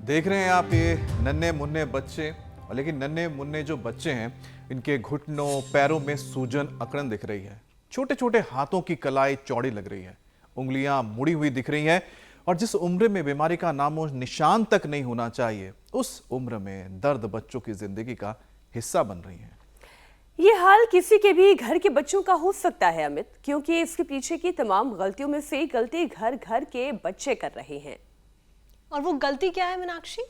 देख रहे हैं आप ये नन्हे मुन्ने बच्चे, और लेकिन नन्हे मुन्ने जो बच्चे हैं इनके घुटनों पैरों में सूजन अकड़न दिख रही है। छोटे छोटे हाथों की कलाई चौड़ी लग रही है, उंगलियां मुड़ी हुई दिख रही हैं, और जिस उम्र में बीमारी का नामो निशान तक नहीं होना चाहिए उस उम्र में दर्द बच्चों की जिंदगी का हिस्सा बन रही है। ये हाल किसी के भी घर के बच्चों का हो सकता है अमित, क्योंकि इसके पीछे की तमाम गलतियों में से गलती घर घर के बच्चे कर रहे हैं। और वो गलती क्या है मीनाक्षी?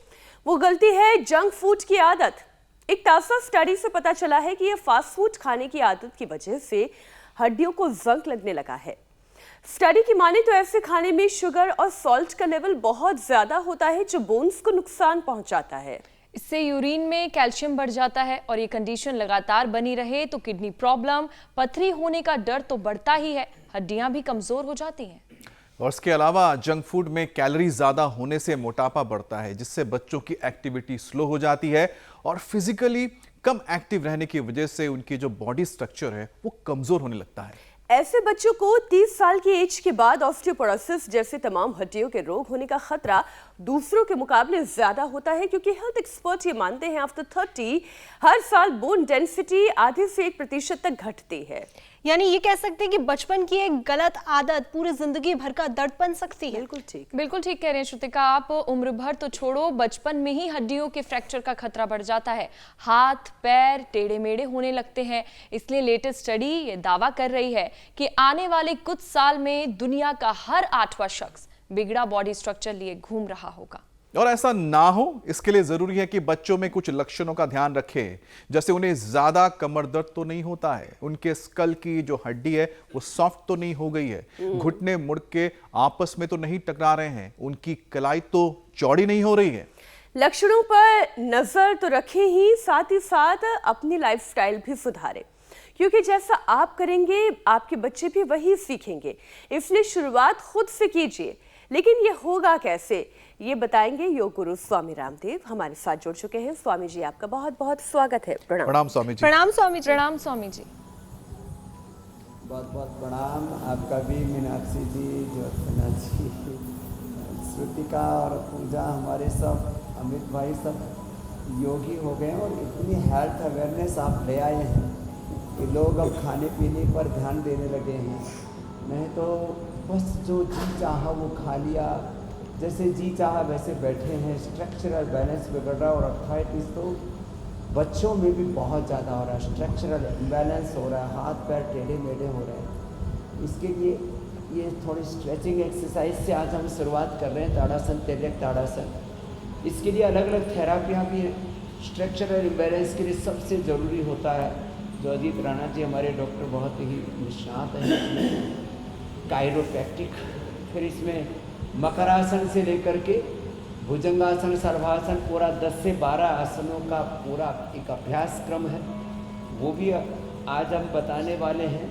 वो गलती है जंक फूड की आदत। एक ताज़ा स्टडी से पता चला है कि ये फास्ट फूड खाने की आदत की वजह से हड्डियों को जंग लगने लगा है। स्टडी की माने तो ऐसे खाने में शुगर और सॉल्ट का लेवल बहुत ज्यादा होता है, जो बोन्स को नुकसान पहुंचाता है। इससे यूरिन में कैल्शियम बढ़ जाता है और ये कंडीशन लगातार बनी रहे तो किडनी प्रॉब्लम, पथरी होने का डर तो बढ़ता ही है, हड्डियां भी कमजोर हो जाती हैं। और इसके अलावा जंक फूड में कैलोरी ज्यादा होने से मोटापा बढ़ता है, जिससे बच्चों की एक्टिविटी स्लो हो जाती है और फिजिकली कम एक्टिव रहने की वजह से उनकी जो बॉडी स्ट्रक्चर है वो कमजोर होने लगता है। ऐसे बच्चों को 30 साल की एज के बाद ऑस्टियोपोरोसिस जैसे तमाम हड्डियों के रोग होने का खतरा दूसरों के मुकाबले ज्यादा होता है, क्योंकि हेल्थ एक्सपर्ट ये मानते हैं आफ्टर 30 हर साल बोन डेंसिटी आधे से 1% तक घटती है। यानी ये कह सकते हैं कि बचपन की एक गलत आदत पूरी जिंदगी भर का दर्द बन सकती है। बिल्कुल ठीक कह रहे हैं श्रुतिका आप। उम्र भर तो छोड़ो, बचपन में ही हड्डियों के फ्रैक्चर का खतरा बढ़ जाता है, हाथ पैर टेढ़े मेढ़े होने लगते हैं। इसलिए लेटेस्ट स्टडी ये दावा कर रही है कि आने वाले कुछ साल में दुनिया का हर 8वां शख्स बिगड़ा बॉडी स्ट्रक्चर लिए घूम रहा होगा। और ऐसा ना हो इसके लिए जरूरी है कि बच्चों में कुछ लक्षणों का ध्यान रखें, जैसे उन्हें ज्यादा कमर दर्द तो नहीं होता है, उनके स्कल की जो हड्डी है वो सॉफ्ट तो नहीं हो गई है, घुटने मुड़ के आपस में तो नहीं टकरा रहे हैं, उनकी कलाई तो चौड़ी नहीं हो रही है। लक्षणों पर नजर तो रखें ही, साथ ही साथ अपनी लाइफस्टाइल भी सुधारें, क्योंकि जैसा आप करेंगे आपके बच्चे भी वही सीखेंगे। इसलिए शुरुआत खुद से कीजिए। लेकिन ये होगा कैसे, ये बताएंगे योग गुरु स्वामी रामदेव हमारे साथ जुड़ चुके हैं। स्वामी जी आपका बहुत बहुत स्वागत है। प्रणाम। प्रणाम स्वामी जी। प्रणाम स्वामी जी। प्रणाम स्वामी जी। बहुत बहुत प्रणाम आपका भी मीनाक्षी जी, ज्योत्सना जी, श्रुतिका और पूजा, हमारे सब अमित भाई सब योगी हो गए और इतनी हेल्थ अवेयरनेस आप ले आए हैं कि लोग अब खाने पीने पर ध्यान देने लगे हैं। नहीं तो बस जो जी चाहा वो खा लिया, जैसे जी चाहा वैसे बैठे हैं। स्ट्रक्चरल बैलेंस बिगड़ रहा है और अर्थराइटिस तो बच्चों में भी बहुत ज़्यादा हो रहा है। स्ट्रक्चरल इम्बैलेंस हो रहा है, हाथ पैर टेढ़े मेढ़े हो रहे हैं। इसके लिए ये थोड़ी स्ट्रेचिंग एक्सरसाइज से आज हम शुरुआत कर रहे हैं। ताड़ासन, तिर्यक ताड़ासन, इसके लिए अलग अलग थेरापियाँ भी हैं। स्ट्रक्चरल इम्बैलेंस के लिए सबसे ज़रूरी होता है, जो अजीत राणा जी हमारे डॉक्टर बहुत ही निष्णात हैं इसमें, कायरोप्रैक्टिक। फिर इसमें मकरासन से लेकर के भुजंगासन, सर्वासन, पूरा 10 से 12 आसनों का पूरा एक अभ्यास क्रम है, वो भी आज हम बताने वाले हैं।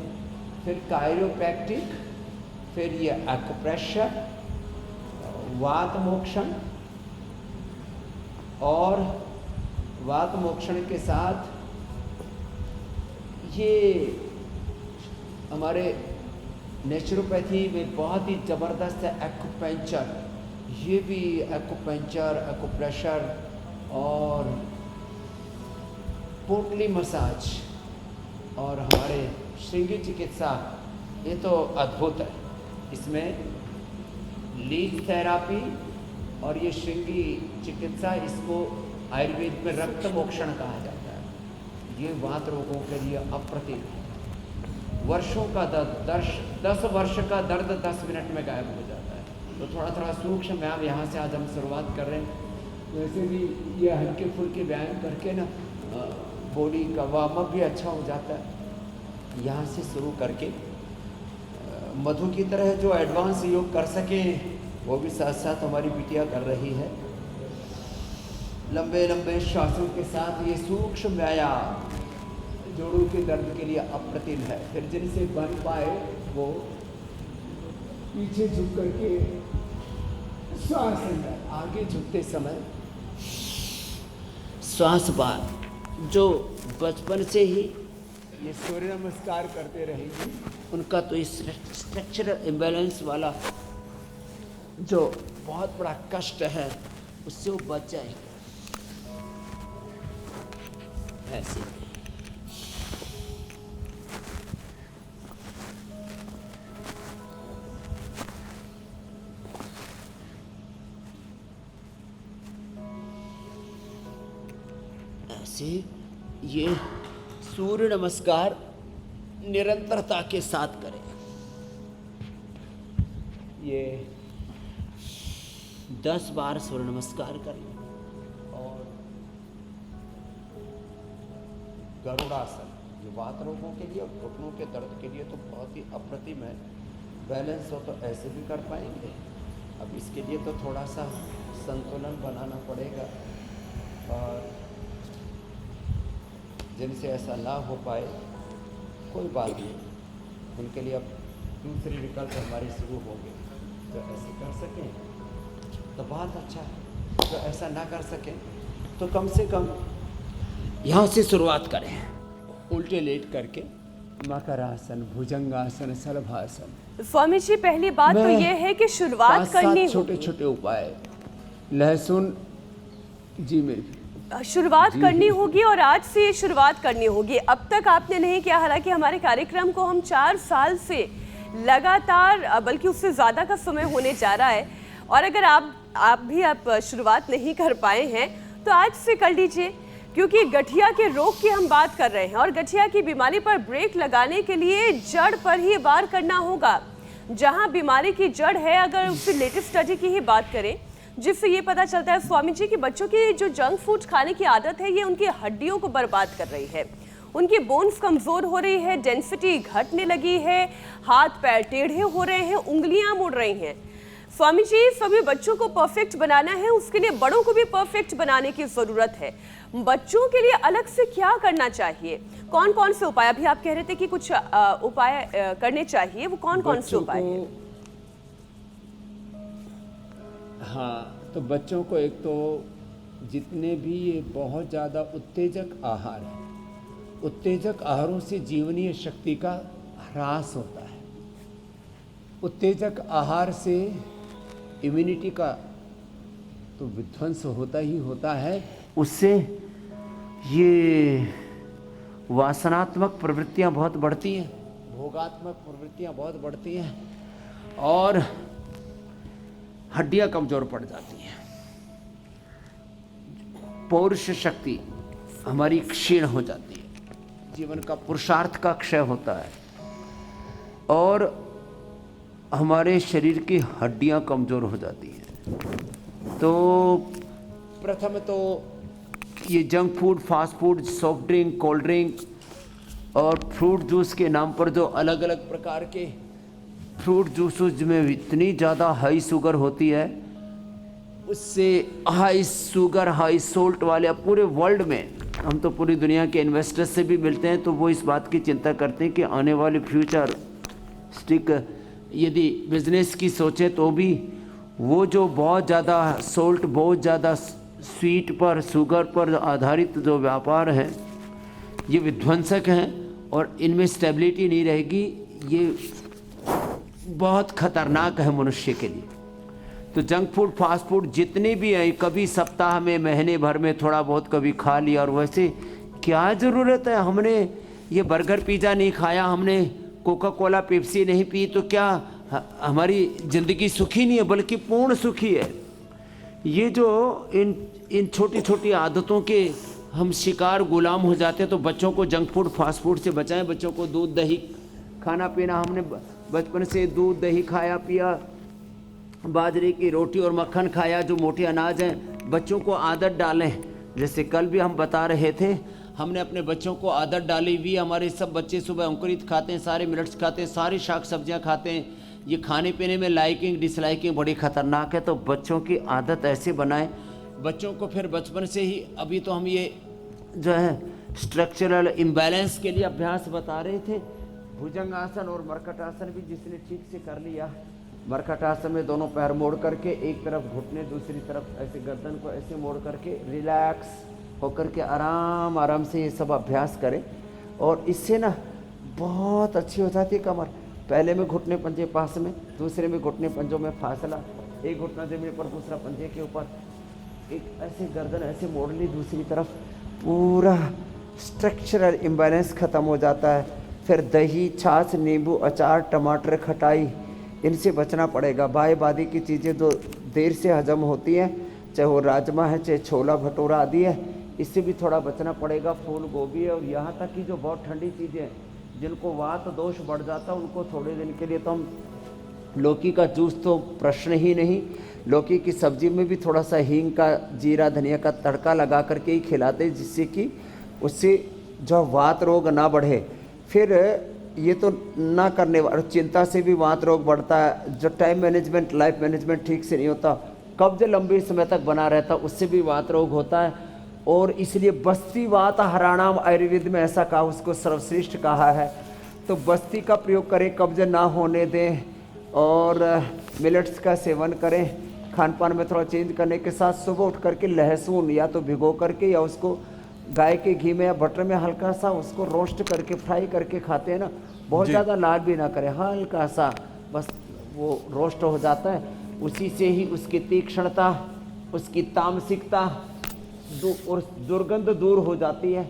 फिर कायरोप्रैक्टिक, फिर ये एक्यूप्रेशर, वात मोक्षण, और वात मोक्षण के साथ ये हमारे नेचुरोपैथी में बहुत ही ज़बरदस्त है एक्यूपंक्चर। ये भी एक्यूपंक्चर, एक्यूप्रेशर और पोटली मसाज और हमारे श्रृंगी चिकित्सा, ये तो अद्भुत है। इसमें लीच थेरापी और ये श्रृंगी चिकित्सा, इसको आयुर्वेद में रक्त मोक्षण कहा जाता है। ये वात रोगों के लिए अप्रतिम है। वर्षों का दर्द, 10 वर्ष का दर्द 10 मिनट में गायब हो जाता है। तो थोड़ा थोड़ा सूक्ष्म व्यायाम यहाँ से आज हम शुरुआत कर रहे हैं। वैसे भी ये हल्के फुल्के व्यायाम करके ना बॉडी का वार्म अप भी अच्छा हो जाता है। यहाँ से शुरू करके मधु की तरह जो एडवांस योग कर सकें वो भी साथ साथ हमारी बिटिया कर रही है। लंबे लंबे श्वासों के साथ ये सूक्ष्म व्यायाम जोड़ों के दर्द के लिए अप्रतिम है। फिर जिनसे बन पाए वो पीछे झुक करके श्वास अंदर, आगे झुकते समय श्वास बाहर। जो बचपन से ही ये सूर्य नमस्कार करते रहेंगे उनका तो इस स्ट्रक्चरल इम्बैलेंस वाला जो बहुत बड़ा कष्ट है उससे वो बच जाएंगे। ऐसे ऐसे ये सूर्य नमस्कार निरंतरता के साथ करें। ये 10 बार सूर्य नमस्कार करें। और गरुड़ासन जो वात रोगों के लिए और घुटनों के दर्द के लिए तो बहुत ही अप्रतिम है। बैलेंस हो तो ऐसे भी कर पाएंगे। अब इसके लिए तो थोड़ा सा संतुलन बनाना पड़ेगा, और जिनसे ऐसा ना हो पाए कोई बात नहीं, उनके लिए अब दूसरी विकल्प हमारी शुरू होंगे। तो ऐसे कर सकें तो बहुत अच्छा है, तो ऐसा ना कर सकें तो कम से कम यहाँ से शुरुआत करें। उल्टे लेट करके मकरासन, भुजंगासन, शलभासन। स्वामी जी, पहली बात तो ये है कि शुरुआत करनी छोटे छोटे उपाय। लहसुन जी मेरी शुरुआत करनी होगी, और आज से शुरुआत करनी होगी। अब तक आपने नहीं किया, हालांकि हमारे कार्यक्रम को हम 4 साल से लगातार, बल्कि उससे ज़्यादा का समय होने जा रहा है, और अगर आप भी शुरुआत नहीं कर पाए हैं तो आज से कर लीजिए, क्योंकि गठिया के रोग की हम बात कर रहे हैं, और गठिया की बीमारी पर ब्रेक लगाने के लिए जड़ पर ही वार करना होगा। जहां बीमारी की जड़ है, अगर उससे लेटेस्ट स्टडी की ही बात करें, जिससे ये पता चलता है स्वामी जी कि बच्चों की जो जंक फूड खाने की आदत है, ये उनकी हड्डियों को बर्बाद कर रही है। उनकी बोन्स कमज़ोर हो रही है, डेंसिटी घटने लगी है, हाथ पैर टेढ़े हो रहे हैं, उंगलियां मुड़ रही हैं। स्वामी जी, सभी बच्चों को परफेक्ट बनाना है, उसके लिए बड़ों को भी परफेक्ट बनाने की ज़रूरत है। बच्चों के लिए अलग से क्या करना चाहिए? कौन कौन से उपाय, अभी आप कह रहे थे कि कुछ उपाय करने चाहिए, वो कौन कौन से उपाय हैं? हाँ, तो बच्चों को एक तो जितने भी ये बहुत ज़्यादा उत्तेजक आहार है, उत्तेजक आहारों से जीवनीय शक्ति का ह्रास होता है। उत्तेजक आहार से इम्यूनिटी का तो विध्वंस होता ही होता है। उससे ये वासनात्मक प्रवृत्तियां बहुत बढ़ती हैं, भोगात्मक प्रवृत्तियां बहुत बढ़ती हैं, और हड्डियां कमजोर पड़ जाती हैं। पौरुष शक्ति हमारी क्षीण हो जाती है, जीवन का पुरुषार्थ का क्षय होता है, और हमारे शरीर की हड्डियां कमजोर हो जाती हैं। तो प्रथम तो ये junk food, fast food, soft drink, cold drink और फ्रूट जूस के नाम पर जो अलग अलग प्रकार के फ्रूट जूसेस में इतनी ज़्यादा हाई शुगर होती है, उससे हाई शुगर, हाई सोल्ट वाले पूरे वर्ल्ड में, हम तो पूरी दुनिया के इन्वेस्टर्स से भी मिलते हैं, तो वो इस बात की चिंता करते हैं कि आने वाले फ्यूचर स्टिक यदि बिजनेस की सोचें तो भी वो जो बहुत ज़्यादा सोल्ट, बहुत ज़्यादा स्वीट पर, शुगर पर आधारित जो व्यापार हैं, ये विध्वंसक हैं और इनमें स्टेबिलिटी नहीं रहेगी। ये बहुत खतरनाक है मनुष्य के लिए। तो जंक फूड, फास्ट फूड जितने भी हैं, कभी सप्ताह में, महीने भर में थोड़ा बहुत कभी खा लिया, और वैसे क्या ज़रूरत है? हमने ये बर्गर पिज़्ज़ा नहीं खाया, हमने कोका कोला पेप्सी नहीं पी, तो क्या हमारी ज़िंदगी सुखी नहीं है? बल्कि पूर्ण सुखी है। ये जो इन छोटी छोटी आदतों के हम शिकार, गुलाम हो जाते हैं। तो बच्चों को जंक फूड, फास्ट फूड से बचाएं। बच्चों को दूध दही खाना पीना, हमने बचपन से दूध दही खाया पिया, बाजरे की रोटी और मक्खन खाया, जो मोटे अनाज हैं, बच्चों को आदत डालें। जैसे कल भी हम बता रहे थे, हमने अपने बच्चों को आदत डाली हुई। हमारे सब बच्चे सुबह अंकुरित खाते हैं, सारे मिलेट्स खाते हैं, सारी शाक सब्जियां खाते हैं। ये खाने पीने में लाइकिंग डिसलाइकिंग बड़ी खतरनाक है। तो बच्चों की आदत ऐसे बनाएं, बच्चों को फिर बचपन से ही। अभी तो हम ये जो है स्ट्रक्चरल इम्बैलेंस के लिए अभ्यास बता रहे थे, भुजंगासन और मरकटासन भी जिसने ठीक से कर लिया। मरकटासन में दोनों पैर मोड़ करके, एक तरफ घुटने, दूसरी तरफ ऐसे गर्दन को ऐसे मोड़ करके रिलैक्स होकर के आराम आराम से ये सब अभ्यास करें, और इससे ना बहुत अच्छी हो जाती है कमर। पहले में घुटने पंजे पास में, दूसरे में घुटने पंजों में फासला, एक घुटना जमीन पर, दूसरा पंजे के ऊपर। एक ऐसे गर्दन ऐसे मोड़ ली, दूसरी तरफ पूरा स्ट्रक्चरल इम्बैलेंस ख़त्म हो जाता है। फिर दही, छाछ, नींबू, अचार, टमाटर, खटाई, इनसे बचना पड़ेगा। बाय बादी की चीज़ें जो देर से हजम होती हैं, चाहे वो राजमा है, चाहे छोला भटूरा आदि है, इससे भी थोड़ा बचना पड़ेगा। फूल गोभी है, और यहाँ तक कि जो बहुत ठंडी चीज़ें हैं, जिनको वात दोष बढ़ जाता है, उनको थोड़े दिन के लिए तो हम लौकी का जूस तो प्रश्न ही नहीं, लौकी की सब्जी में भी थोड़ा सा हींग का, जीरा धनिया का तड़का लगा करके ही खिलाते, जिससे कि उससे जो वात रोग ना बढ़े। फिर ये तो ना करने वाले, चिंता से भी वात रोग बढ़ता है। जो टाइम मैनेजमेंट, लाइफ मैनेजमेंट ठीक से नहीं होता, कब्ज लंबे समय तक बना रहता, उससे भी वात रोग होता है। और इसलिए बस्ती वात हराणाम, आयुर्वेद में ऐसा कहा, उसको सर्वश्रेष्ठ कहा है। तो बस्ती का प्रयोग करें, कब्ज ना होने दें, और मिलेट्स का सेवन करें। खान पान में थोड़ा चेंज करने के साथ सुबह उठ करके लहसुन या तो भिगो करके, या उसको गाय के घी में या बटर में हल्का सा उसको रोस्ट करके, फ्राई करके खाते हैं ना, बहुत ज़्यादा लाल भी ना करें, हल्का सा बस वो रोस्ट हो जाता है। उसी से ही उसकी तीक्ष्णता, उसकी तामसिकता और दुर्गंध दूर हो जाती है।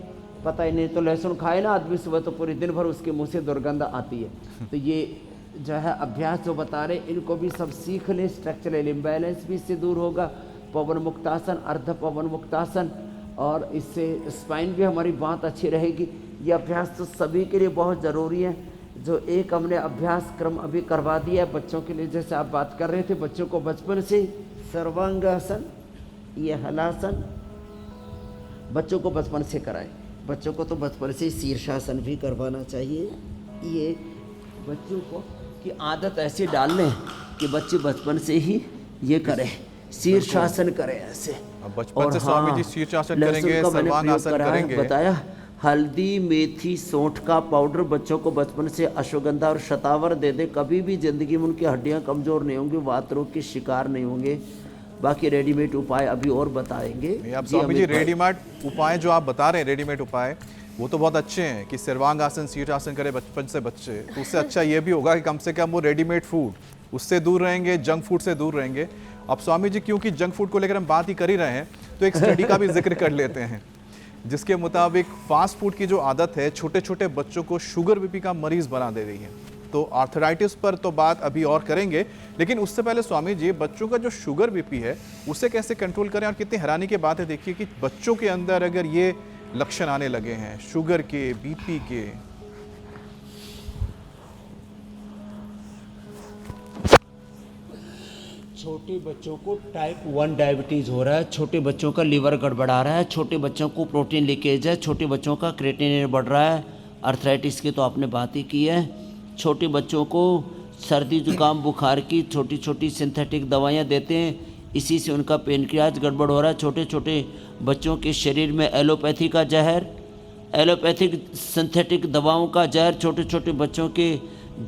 पता ही नहीं, तो लहसुन खाए ना आदमी सुबह, तो पूरे दिन भर उसके मुंह से दुर्गंध आती है। तो ये जो है अभ्यास जो बता रहे, इनको भी सब सीख लें। स्ट्रक्चरल इम्बैलेंस भी इससे दूर होगा। पवन मुक्तासन, अर्ध पवन मुक्तासन, और इससे स्पाइन भी हमारी बात अच्छी रहेगी। ये अभ्यास तो सभी के लिए बहुत ज़रूरी है। जो एक हमने अभ्यास क्रम अभी करवा दिया है बच्चों के लिए, जैसे आप बात कर रहे थे, बच्चों को बचपन से सर्वांगासन, ये हलासन बच्चों को बचपन से कराएं। बच्चों को तो बचपन से शीर्षासन भी करवाना चाहिए। ये बच्चों को की आदत ऐसी डाल लें कि बच्चे बचपन से ही ये करें, शीर्षासन करें ऐसे। अब बचपन से स्वामी जी शीर्षासन करेंगे, सर्वांगासन करेंगे। बताया हल्दी, मेथी, सौंठ का पाउडर बच्चों को बचपन से, अश्वगंधा और शतावर दे दें, कभी भी जिंदगी में उनकी हड्डियां कमजोर नहीं होंगी, वात रोग के शिकार नहीं होंगे। बाकी रेडीमेड उपाय अभी और बताएंगे। आप स्वामी जी रेडीमेड उपाय जो आप बता रहे हैं, रेडीमेड उपाय, वो तो बहुत अच्छे हैं कि सर्वांगासन, शीर्षासन करे बचपन से बच्चे, तो उससे अच्छा ये भी होगा कि कम से कम वो रेडीमेड फूड उससे दूर रहेंगे, जंक फूड से दूर रहेंगे। अब स्वामी जी क्योंकि जंक फूड को लेकर हम बात ही कर ही रहे हैं, तो एक स्टडी का भी जिक्र कर लेते हैं, जिसके मुताबिक फास्ट फूड की जो आदत है छोटे छोटे बच्चों को शुगर बीपी का मरीज बना दे रही है। तो आर्थराइटिस पर तो बात अभी और करेंगे, लेकिन उससे पहले स्वामी जी बच्चों का जो शुगर बीपी है उसे कैसे कंट्रोल करें। और कितनी हैरानी की बात है, देखिए कि बच्चों के अंदर अगर ये लक्षण आने लगे हैं शुगर के, बीपी के। छोटे बच्चों को टाइप 1 डायबिटीज़ हो रहा है, छोटे बच्चों का लीवर गड़बड़ा रहा है, छोटे बच्चों को प्रोटीन लीकेज है, छोटे बच्चों का क्रिएटिनिन बढ़ रहा है। अर्थराइटिस की तो आपने बात ही की है। छोटे बच्चों को सर्दी जुकाम बुखार की छोटी छोटी सिंथेटिक दवाइयाँ देते हैं, इसी से उनका पेनक्रियाज गड़बड़ हो रहा है। छोटे छोटे बच्चों के शरीर में एलोपैथी का जहर, एलोपैथिक सिंथेटिक दवाओं का जहर, छोटे छोटे बच्चों के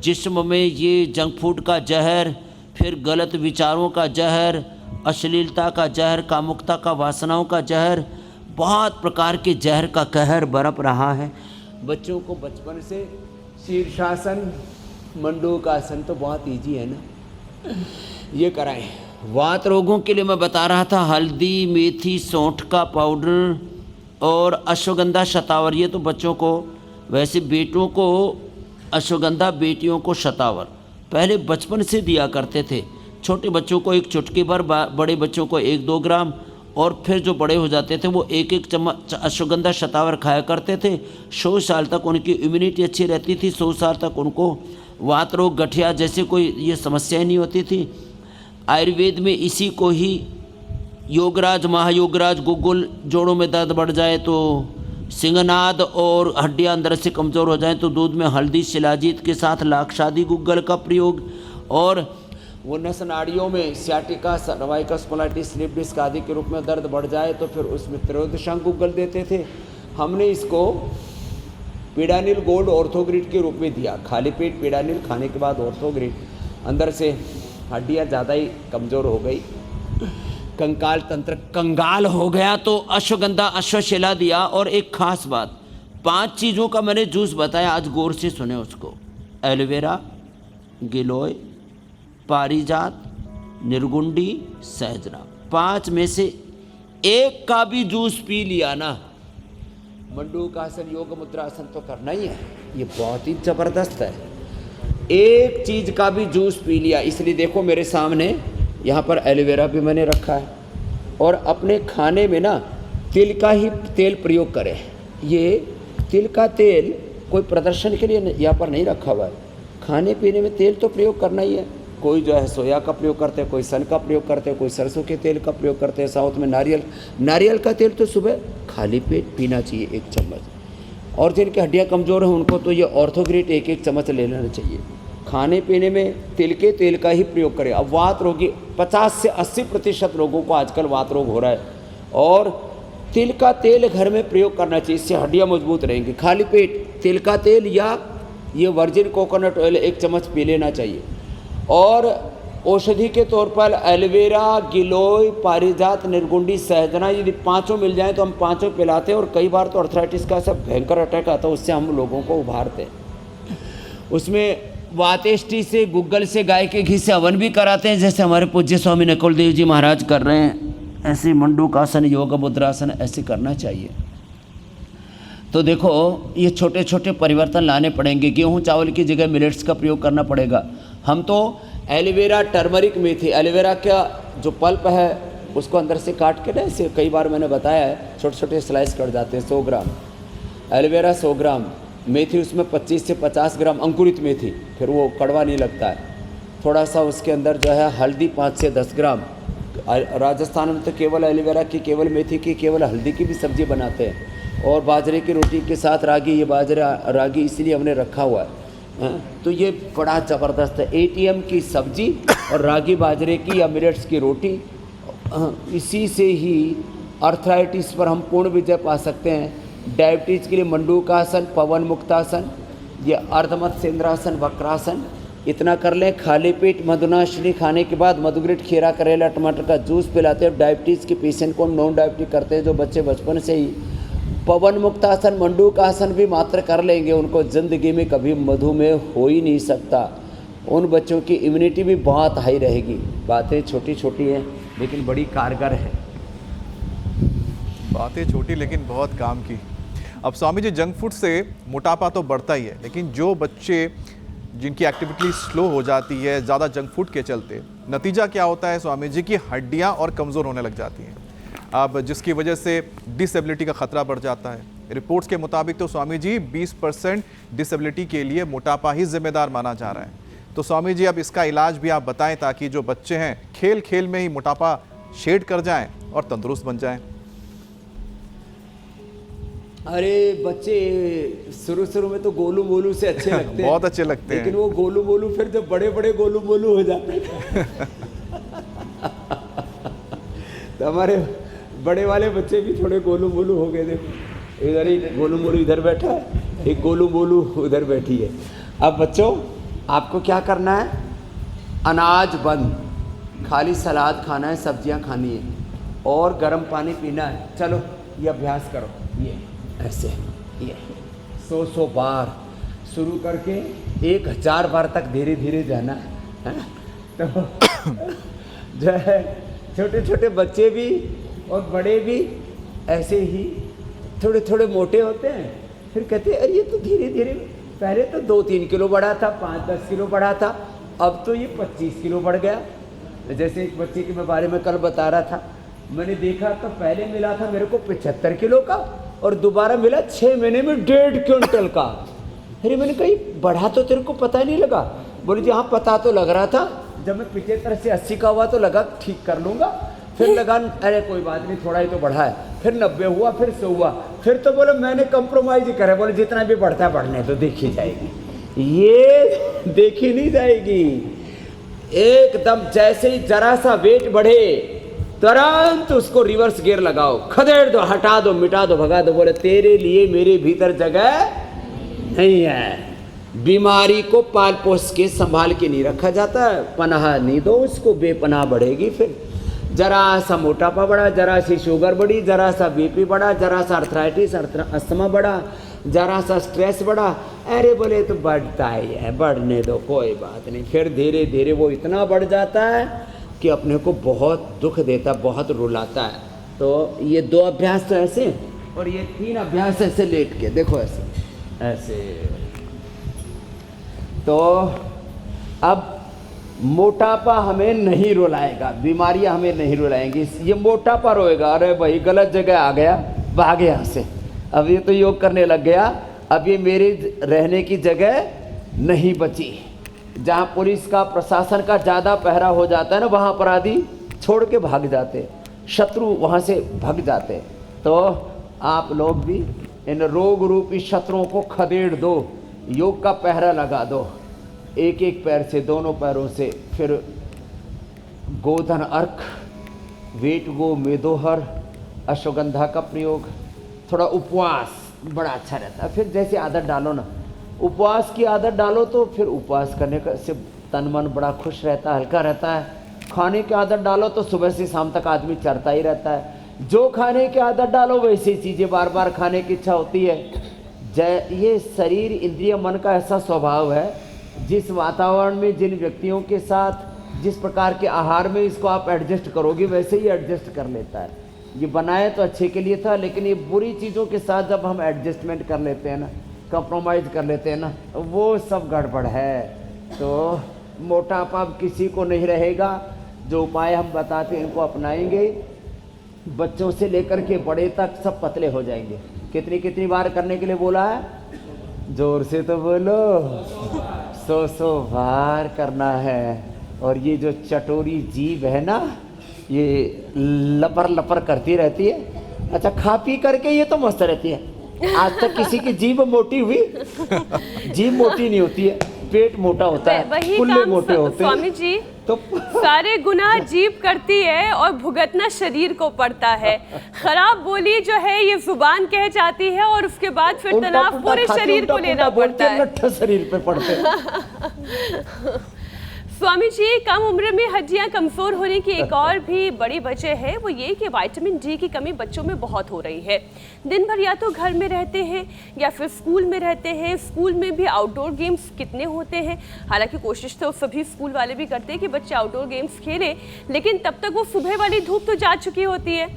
जिस्म में ये जंक फूड का जहर, फिर गलत विचारों का जहर, अश्लीलता का जहर, कामुकता का, वासनाओं का जहर, बहुत प्रकार के जहर का कहर बरप रहा है। बच्चों को बचपन से शीर्षासन, मंडूकासन तो बहुत इजी है ना, ये कराएं। वात रोगों के लिए मैं बता रहा था हल्दी, मेथी, सौंठ का पाउडर और अश्वगंधा, शतावर, ये तो बच्चों को, वैसे बेटों को अश्वगंधा, बेटियों को शतावर पहले बचपन से दिया करते थे। छोटे बच्चों को 1 चुटकी भर, बड़े बच्चों को 1-2 ग्राम, और फिर जो बड़े हो जाते थे वो 1-1 चम्मच अश्वगंधा शतावर खाया करते थे। 100 साल तक उनकी इम्यूनिटी अच्छी रहती थी, 100 साल तक उनको वात रोग, गठिया जैसे कोई ये समस्याएं नहीं होती थी। आयुर्वेद में इसी को ही योगराज, महायोगराज, गुग्गुल, जोड़ों में दर्द बढ़ जाए तो, सिंहनाद और हड्डियां अंदर से कमज़ोर हो जाएं तो दूध में हल्दी, शिलाजीत के साथ लाक्षादी गुग्गल का प्रयोग, और वो नस नाड़ियों में sciatica, cervical spondylitis, slip disc आदि के रूप में दर्द बढ़ जाए तो फिर उसमें त्रयोदशांग गुग्गल देते थे। हमने इसको पीडानिल गोल्ड ऑर्थोग्रिड के रूप में दिया। खाली पेट पीडानिल खाने के बाद ऑर्थोग्रिड, अंदर से हड्डियाँ ज़्यादा ही कमज़ोर हो गई, कंकाल तंत्र कंगाल हो गया, तो अश्वगंधा, अश्वशिला दिया। और एक खास बात, 5 चीज़ों का मैंने जूस बताया, आज गौर से सुने उसको। एलोवेरा, गिलोय, पारिजात, निर्गुंडी, सहजरा, 5 में से एक का भी जूस पी लिया ना, मंडूकासन योग मुद्रासन तो करना ही है, ये बहुत ही जबरदस्त है। एक चीज का भी जूस पी लिया, इसलिए देखो मेरे सामने यहाँ पर एलोवेरा भी मैंने रखा है, और अपने खाने में ना तिल का ही तेल प्रयोग करें। ये तिल का तेल कोई प्रदर्शन के लिए यहाँ पर नहीं रखा हुआ है, खाने पीने में तेल तो प्रयोग करना ही है। कोई जो है सोया का प्रयोग करते हैं, कोई सन का प्रयोग करते हैं, कोई सरसों के तेल का प्रयोग करते हैं, साउथ में नारियल का तेल तो सुबह खाली पेट पीना चाहिए 1 चम्मच। और जिनकी हड्डियाँ कमज़ोर हैं उनको तो ये ऑर्थोग्रेट 1-1 चम्मच ले लेना चाहिए। खाने पीने में तिल के तेल का ही प्रयोग करें। अब वात रोगी 50 से 80% लोगों को आजकल वात रोग हो रहा है, और तिल का तेल घर में प्रयोग करना चाहिए, इससे हड्डियाँ मजबूत रहेंगी। खाली पेट तिल का तेल या ये वर्जिन कोकोनट ऑयल 1 चम्मच पी लेना चाहिए। और औषधि के तौर पर एलोवेरा, गिलोय, पारिजात, निर्गुंडी, सहजना, यदि 5 मिल जाएं तो हम 5 पिलाते हैं। और कई बार तो अर्थराइटिस का सब भयंकर अटैक आता है, उससे हम लोगों को उभारते हैं। उसमें वातेष्टि से, गुग्गल से, गाय के घी से हवन भी कराते हैं, जैसे हमारे पूज्य स्वामी नकुल देव जी महाराज कर रहे हैं। ऐसे मंडूकासन, योग मुद्रासन ऐसे करना चाहिए। तो देखो ये छोटे छोटे परिवर्तन लाने पड़ेंगे। गेहूं चावल की जगह मिलेट्स का प्रयोग करना पड़ेगा। हम तो एलोवेरा, टर्मरिक, मेथी, एलोवेरा का जो पल्प है उसको अंदर से काट के ना, इसे कई बार मैंने बताया है, छोटे छोटे स्लाइस कट जाते हैं। 100 ग्राम एलोवेरा, 100 ग्राम मेथी, उसमें 25 से 50 ग्राम अंकुरित मेथी, फिर वो कड़वा नहीं लगता है। थोड़ा सा उसके अंदर जो है हल्दी 5 से 10 ग्राम। राजस्थान में तो केवल एलोवेरा की, केवल मेथी की, केवल हल्दी की भी सब्जी बनाते हैं। और बाजरे की रोटी के साथ रागी, ये बाजरा रागी इसलिए हमने रखा हुआ है। तो ये बड़ा ज़बरदस्त है। ATM की सब्जी और रागी बाजरे की या मिलेट्स की रोटी, इसी से ही अर्थराइटिस पर हम पूर्ण विजय पा सकते हैं। डायबिटीज़ के लिए मंडूकासन, पवन मुक्तासन, ये अर्धमत सेंद्रासन, वक्रासन, इतना कर लें। खाली पेट मधुनाशिनी खाने के बाद मधुग्रेट, खीरा, करेला, टमाटर का जूस पिलाते हैं। डायबिटीज़ के पेशेंट को नॉन डायबिटिक करते हैं, जो बच्चे बचपन से ही पवन मुक्तासन, मंडूकासन भी मात्र कर लेंगे, उनको ज़िंदगी में कभी मधुमेह हो ही नहीं सकता। उन बच्चों की इम्यूनिटी भी बहुत हाई रहेगी। बातें छोटी छोटी हैं लेकिन बड़ी कारगर है। बातें छोटी लेकिन बहुत काम की। अब स्वामी जी, जंक फूड से मोटापा तो बढ़ता ही है, लेकिन जो बच्चे जिनकी एक्टिविटी स्लो हो जाती है ज़्यादा जंक फूड के चलते, नतीजा क्या होता है स्वामी जी की हड्डियां और कमज़ोर होने लग जाती हैं, अब जिसकी वजह से डिसेबिलिटी का खतरा बढ़ जाता है। रिपोर्ट्स के मुताबिक तो स्वामी जी 20% डिसेबिलिटी के लिए मोटापा ही जिम्मेदार माना जा रहा है। तो स्वामी जी अब इसका इलाज भी आप बताएं, ताकि जो बच्चे हैं खेल खेल में ही मोटापा शेड कर जाएं और तंदुरुस्त बन जाएं। अरे बच्चे शुरू में तो गोलू मोलू से अच्छे लगते हैं बहुत अच्छे लगते हैं, लेकिन वो गोलू मोलू फिर जब बड़े बड़े गोलू मोलू हो जाते हैं तो हमारे बड़े वाले बच्चे भी थोड़े गोलू मोलू हो गए। देखो इधर ही गोलू मोलू इधर बैठा है, एक गोलू मोलू उधर बैठी है। अब बच्चों आपको क्या करना है, अनाज बंद, खाली सलाद खाना है, सब्जियां खानी है और गर्म पानी पीना है। चलो ये अभ्यास करो, ये ऐसे, ये 100 बार शुरू करके 1000 बार तक धीरे धीरे जाना है। तो जो है छोटे छोटे बच्चे भी और बड़े भी ऐसे ही थोड़े थोड़े मोटे होते हैं, फिर कहते हैं अरे ये तो धीरे धीरे, पहले तो 2-3 किलो बढ़ा था, 5-10 किलो बढ़ा था, अब तो ये 25 किलो बढ़ गया। जैसे एक बच्चे के बारे में कल बता रहा था, मैंने देखा तो पहले मिला था मेरे को 75 किलो का और दोबारा मिला 6 महीने में 1.5 क्विंटल का। अरे मैंने कही बढ़ा तो तेरे को पता ही नहीं लगा? बोले जी हाँ पता तो लग रहा था, जब मैं 75 से 80 का हुआ तो लगा ठीक कर लूँगा, फिर लगा अरे कोई बात नहीं थोड़ा ही तो बढ़ा है, फिर 90 हुआ, फिर 100 हुआ, फिर तो बोले मैंने कंप्रोमाइज ही करे, बोले जितना भी बढ़ता है बढ़ने तो देखी जाएगी। ये देखी नहीं जाएगी, एकदम जैसे ही जरा सा वेट बढ़े तुरंत उसको रिवर्स गियर लगाओ, खदेड़ दो, हटा दो, मिटा दो, भगा दो। बोले तेरे लिए मेरे भीतर जगह नहीं है। बीमारी को पाल पोस के संभाल के नहीं रखा जाता है, पनाह नहीं दो उसको, बेपनाह बढ़ेगी। फिर जरा सा मोटापा बढ़ा, जरा सी शुगर बढ़ी, जरा सा बीपी बढ़ा, जरा सा अर्थराइटिस अस्थमा बढ़ा, जरा सा स्ट्रेस बढ़ा, अरे बोले तो बढ़ता ही है, बढ़ने दो कोई बात नहीं। फिर धीरे धीरे वो इतना बढ़ जाता है कि अपने को बहुत दुख देता, बहुत रुलाता है। तो ये 2 अभ्यास तो ऐसे, और ये 3 अभ्यास ऐसे लेट के, देखो ऐसे ऐसे। तो अब मोटापा हमें नहीं रुलाएगा, बीमारियां हमें नहीं रुलाएंगी, ये मोटापा रोएगा। अरे भाई गलत जगह आ गया, भाग यहाँ से, अब ये तो योग करने लग गया, अब ये मेरी रहने की जगह नहीं बची। जहाँ पुलिस का प्रशासन का ज़्यादा पहरा हो जाता है ना, वहाँ अपराधी छोड़ के भाग जाते, शत्रु वहाँ से भाग जाते। तो आप लोग भी इन रोग रूपी शत्रुओं को खदेड़ दो, योग का पहरा लगा दो, एक एक पैर से, दोनों पैरों से। फिर गोधन अर्क, वेट गो, मेदोहर, अश्वगंधा का प्रयोग, थोड़ा उपवास बड़ा अच्छा रहता है। फिर जैसे आदत डालो ना, उपवास की आदत डालो तो फिर उपवास करने का से तन मन बड़ा खुश रहता है, हल्का रहता है। खाने की आदत डालो तो सुबह से शाम तक आदमी चढ़ता ही रहता है। जो खाने की आदत डालो वैसी चीज़ें बार बार खाने की इच्छा होती है। ये शरीर, इंद्रिय, मन का ऐसा स्वभाव है, जिस वातावरण में, जिन व्यक्तियों के साथ, जिस प्रकार के आहार में इसको आप एडजस्ट करोगे वैसे ही एडजस्ट कर लेता है। ये बनाया तो अच्छे के लिए था, लेकिन ये बुरी चीज़ों के साथ जब हम एडजस्टमेंट कर लेते हैं ना, कंप्रोमाइज़ कर लेते हैं ना, वो सब गड़बड़ है। तो मोटापा अब किसी को नहीं रहेगा। जो उपाय हम बताते हैं इनको अपनाएंगे, बच्चों से लेकर के बड़े तक सब पतले हो जाएंगे। कितनी कितनी बार करने के लिए बोला है? जोर से तो बोलो। 100 बार करना है। और ये जो चटोरी जीभ है ना, ये लपर लपर करती रहती है। अच्छा, खा पी करके ये तो मस्त रहती है। आज तक किसी की जीभ मोटी हुई? जीभ मोटी नहीं होती है, पेट मोटा होता है, कुल्ले मोटे होते हैं। स्वामी जी, तो सारे गुनाह जीभ करती है और भुगतना शरीर को पड़ता है। खराब बोली जो है ये जुबान कह जाती है, और उसके बाद फिर तनाव पूरे शरीर को लेना पड़ता है, शरीर पे पड़ते हैं। स्वामी जी, कम उम्र में हड्डियां कमजोर होने की एक और भी बड़ी वजह है, वो ये कि विटामिन डी की कमी बच्चों में बहुत हो रही है। दिन भर या तो घर में रहते हैं या फिर स्कूल में रहते हैं। स्कूल में भी आउटडोर गेम्स कितने होते हैं। हालांकि कोशिश तो सभी स्कूल वाले भी करते हैं कि बच्चे आउटडोर गेम्स खेलें, लेकिन तब तक वो सुबह वाली धूप तो जा चुकी होती है।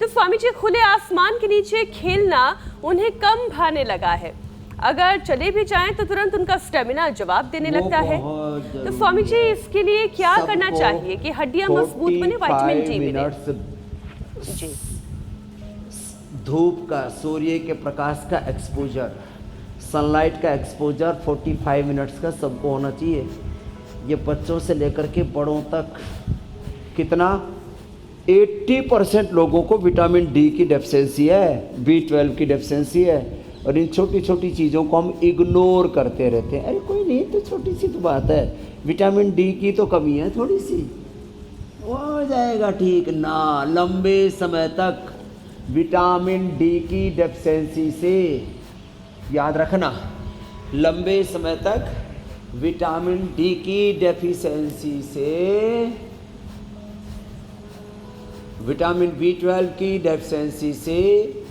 तो स्वामी जी, खुले आसमान के नीचे खेलना उन्हें कम भाने लगा है। अगर चले भी जाएं तो तुरंत उनका स्टेमिना जवाब देने लगता है। तो स्वामी जी, इसके लिए क्या करना चाहिए कि हड्डियां मजबूत बने, विटामिन डी मिले? जी, धूप का, सूर्य के प्रकाश का एक्सपोजर, सनलाइट का एक्सपोजर 45 मिनट्स का सबको होना चाहिए। ये बच्चों से लेकर के बड़ों तक कितना 80% लोगों को विटामिन डी की डेफिशिएंसी है, B12 की डेफिशिएंसी है। और इन छोटी छोटी चीज़ों को हम इग्नोर करते रहते हैं। अरे कोई नहीं, तो छोटी सी तो बात है, विटामिन डी की तो कमी है थोड़ी सी, हो जाएगा ठीक ना। लंबे समय तक विटामिन डी की डेफिशिएंसी से, याद रखना, लंबे समय तक विटामिन डी की डेफिशिएंसी से, विटामिन B12 की डेफिशिएंसी से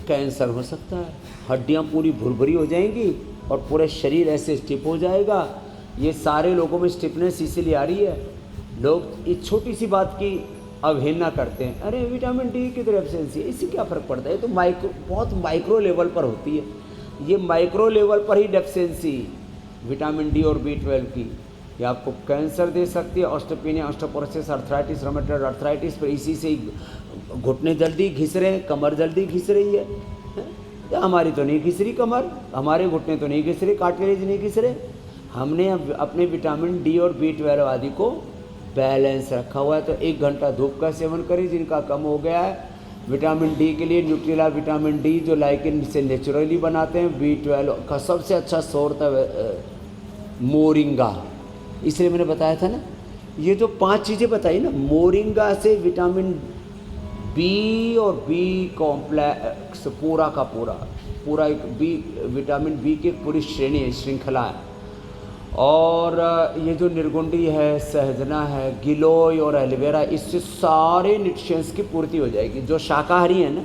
कैंसर हो सकता है। हड्डियां पूरी भुरभुरी हो जाएंगी और पूरे शरीर ऐसे स्टिफ हो जाएगा। ये सारे लोगों में स्टिफनेस इसीलिए आ रही है। लोग इस छोटी सी बात की अवहेलना करते हैं। अरे विटामिन डी की डेफिशिएंसी है, इससे क्या फ़र्क पड़ता है? ये तो बहुत माइक्रो लेवल पर होती है। ये माइक्रो लेवल पर ही डेफिशिएंसी विटामिन डी और B12 की, ये आपको कैंसर दे सकती है। Osteopenia, osteoporosis, arthritis, rheumatoid arthritis पर इसी से घुटने जल्दी घिस रहे हैं, कमर जल्दी घिस रही है। हमारी तो नहीं घिस रही कमर, हमारे घुटने तो नहीं घिस रहे, कार्टिलेज नहीं घिस रहे। हमने अपने विटामिन डी और B12 आदि को बैलेंस रखा हुआ है। तो 1 घंटा धूप का सेवन करें जिनका कम हो गया है। विटामिन डी के लिए न्यूट्रिला विटामिन डी जो लाइकेन से नेचुरली बनाते हैं। B12 का सबसे अच्छा सोर्स है मोरिंगा, इसलिए मैंने बताया था ना, ये जो 5 चीज़ें बताई ना, मोरिंगा से विटामिन बी और बी कॉम्प्लेक्स पूरा का पूरा एक बी, विटामिन बी की पूरी श्रेणी है, श्रृंखला है। और ये जो निर्गुंडी है, सहजना है, गिलोय और एलोवेरा, इससे सारे न्यूट्रिएंट्स की पूर्ति हो जाएगी। जो शाकाहारी हैं ना,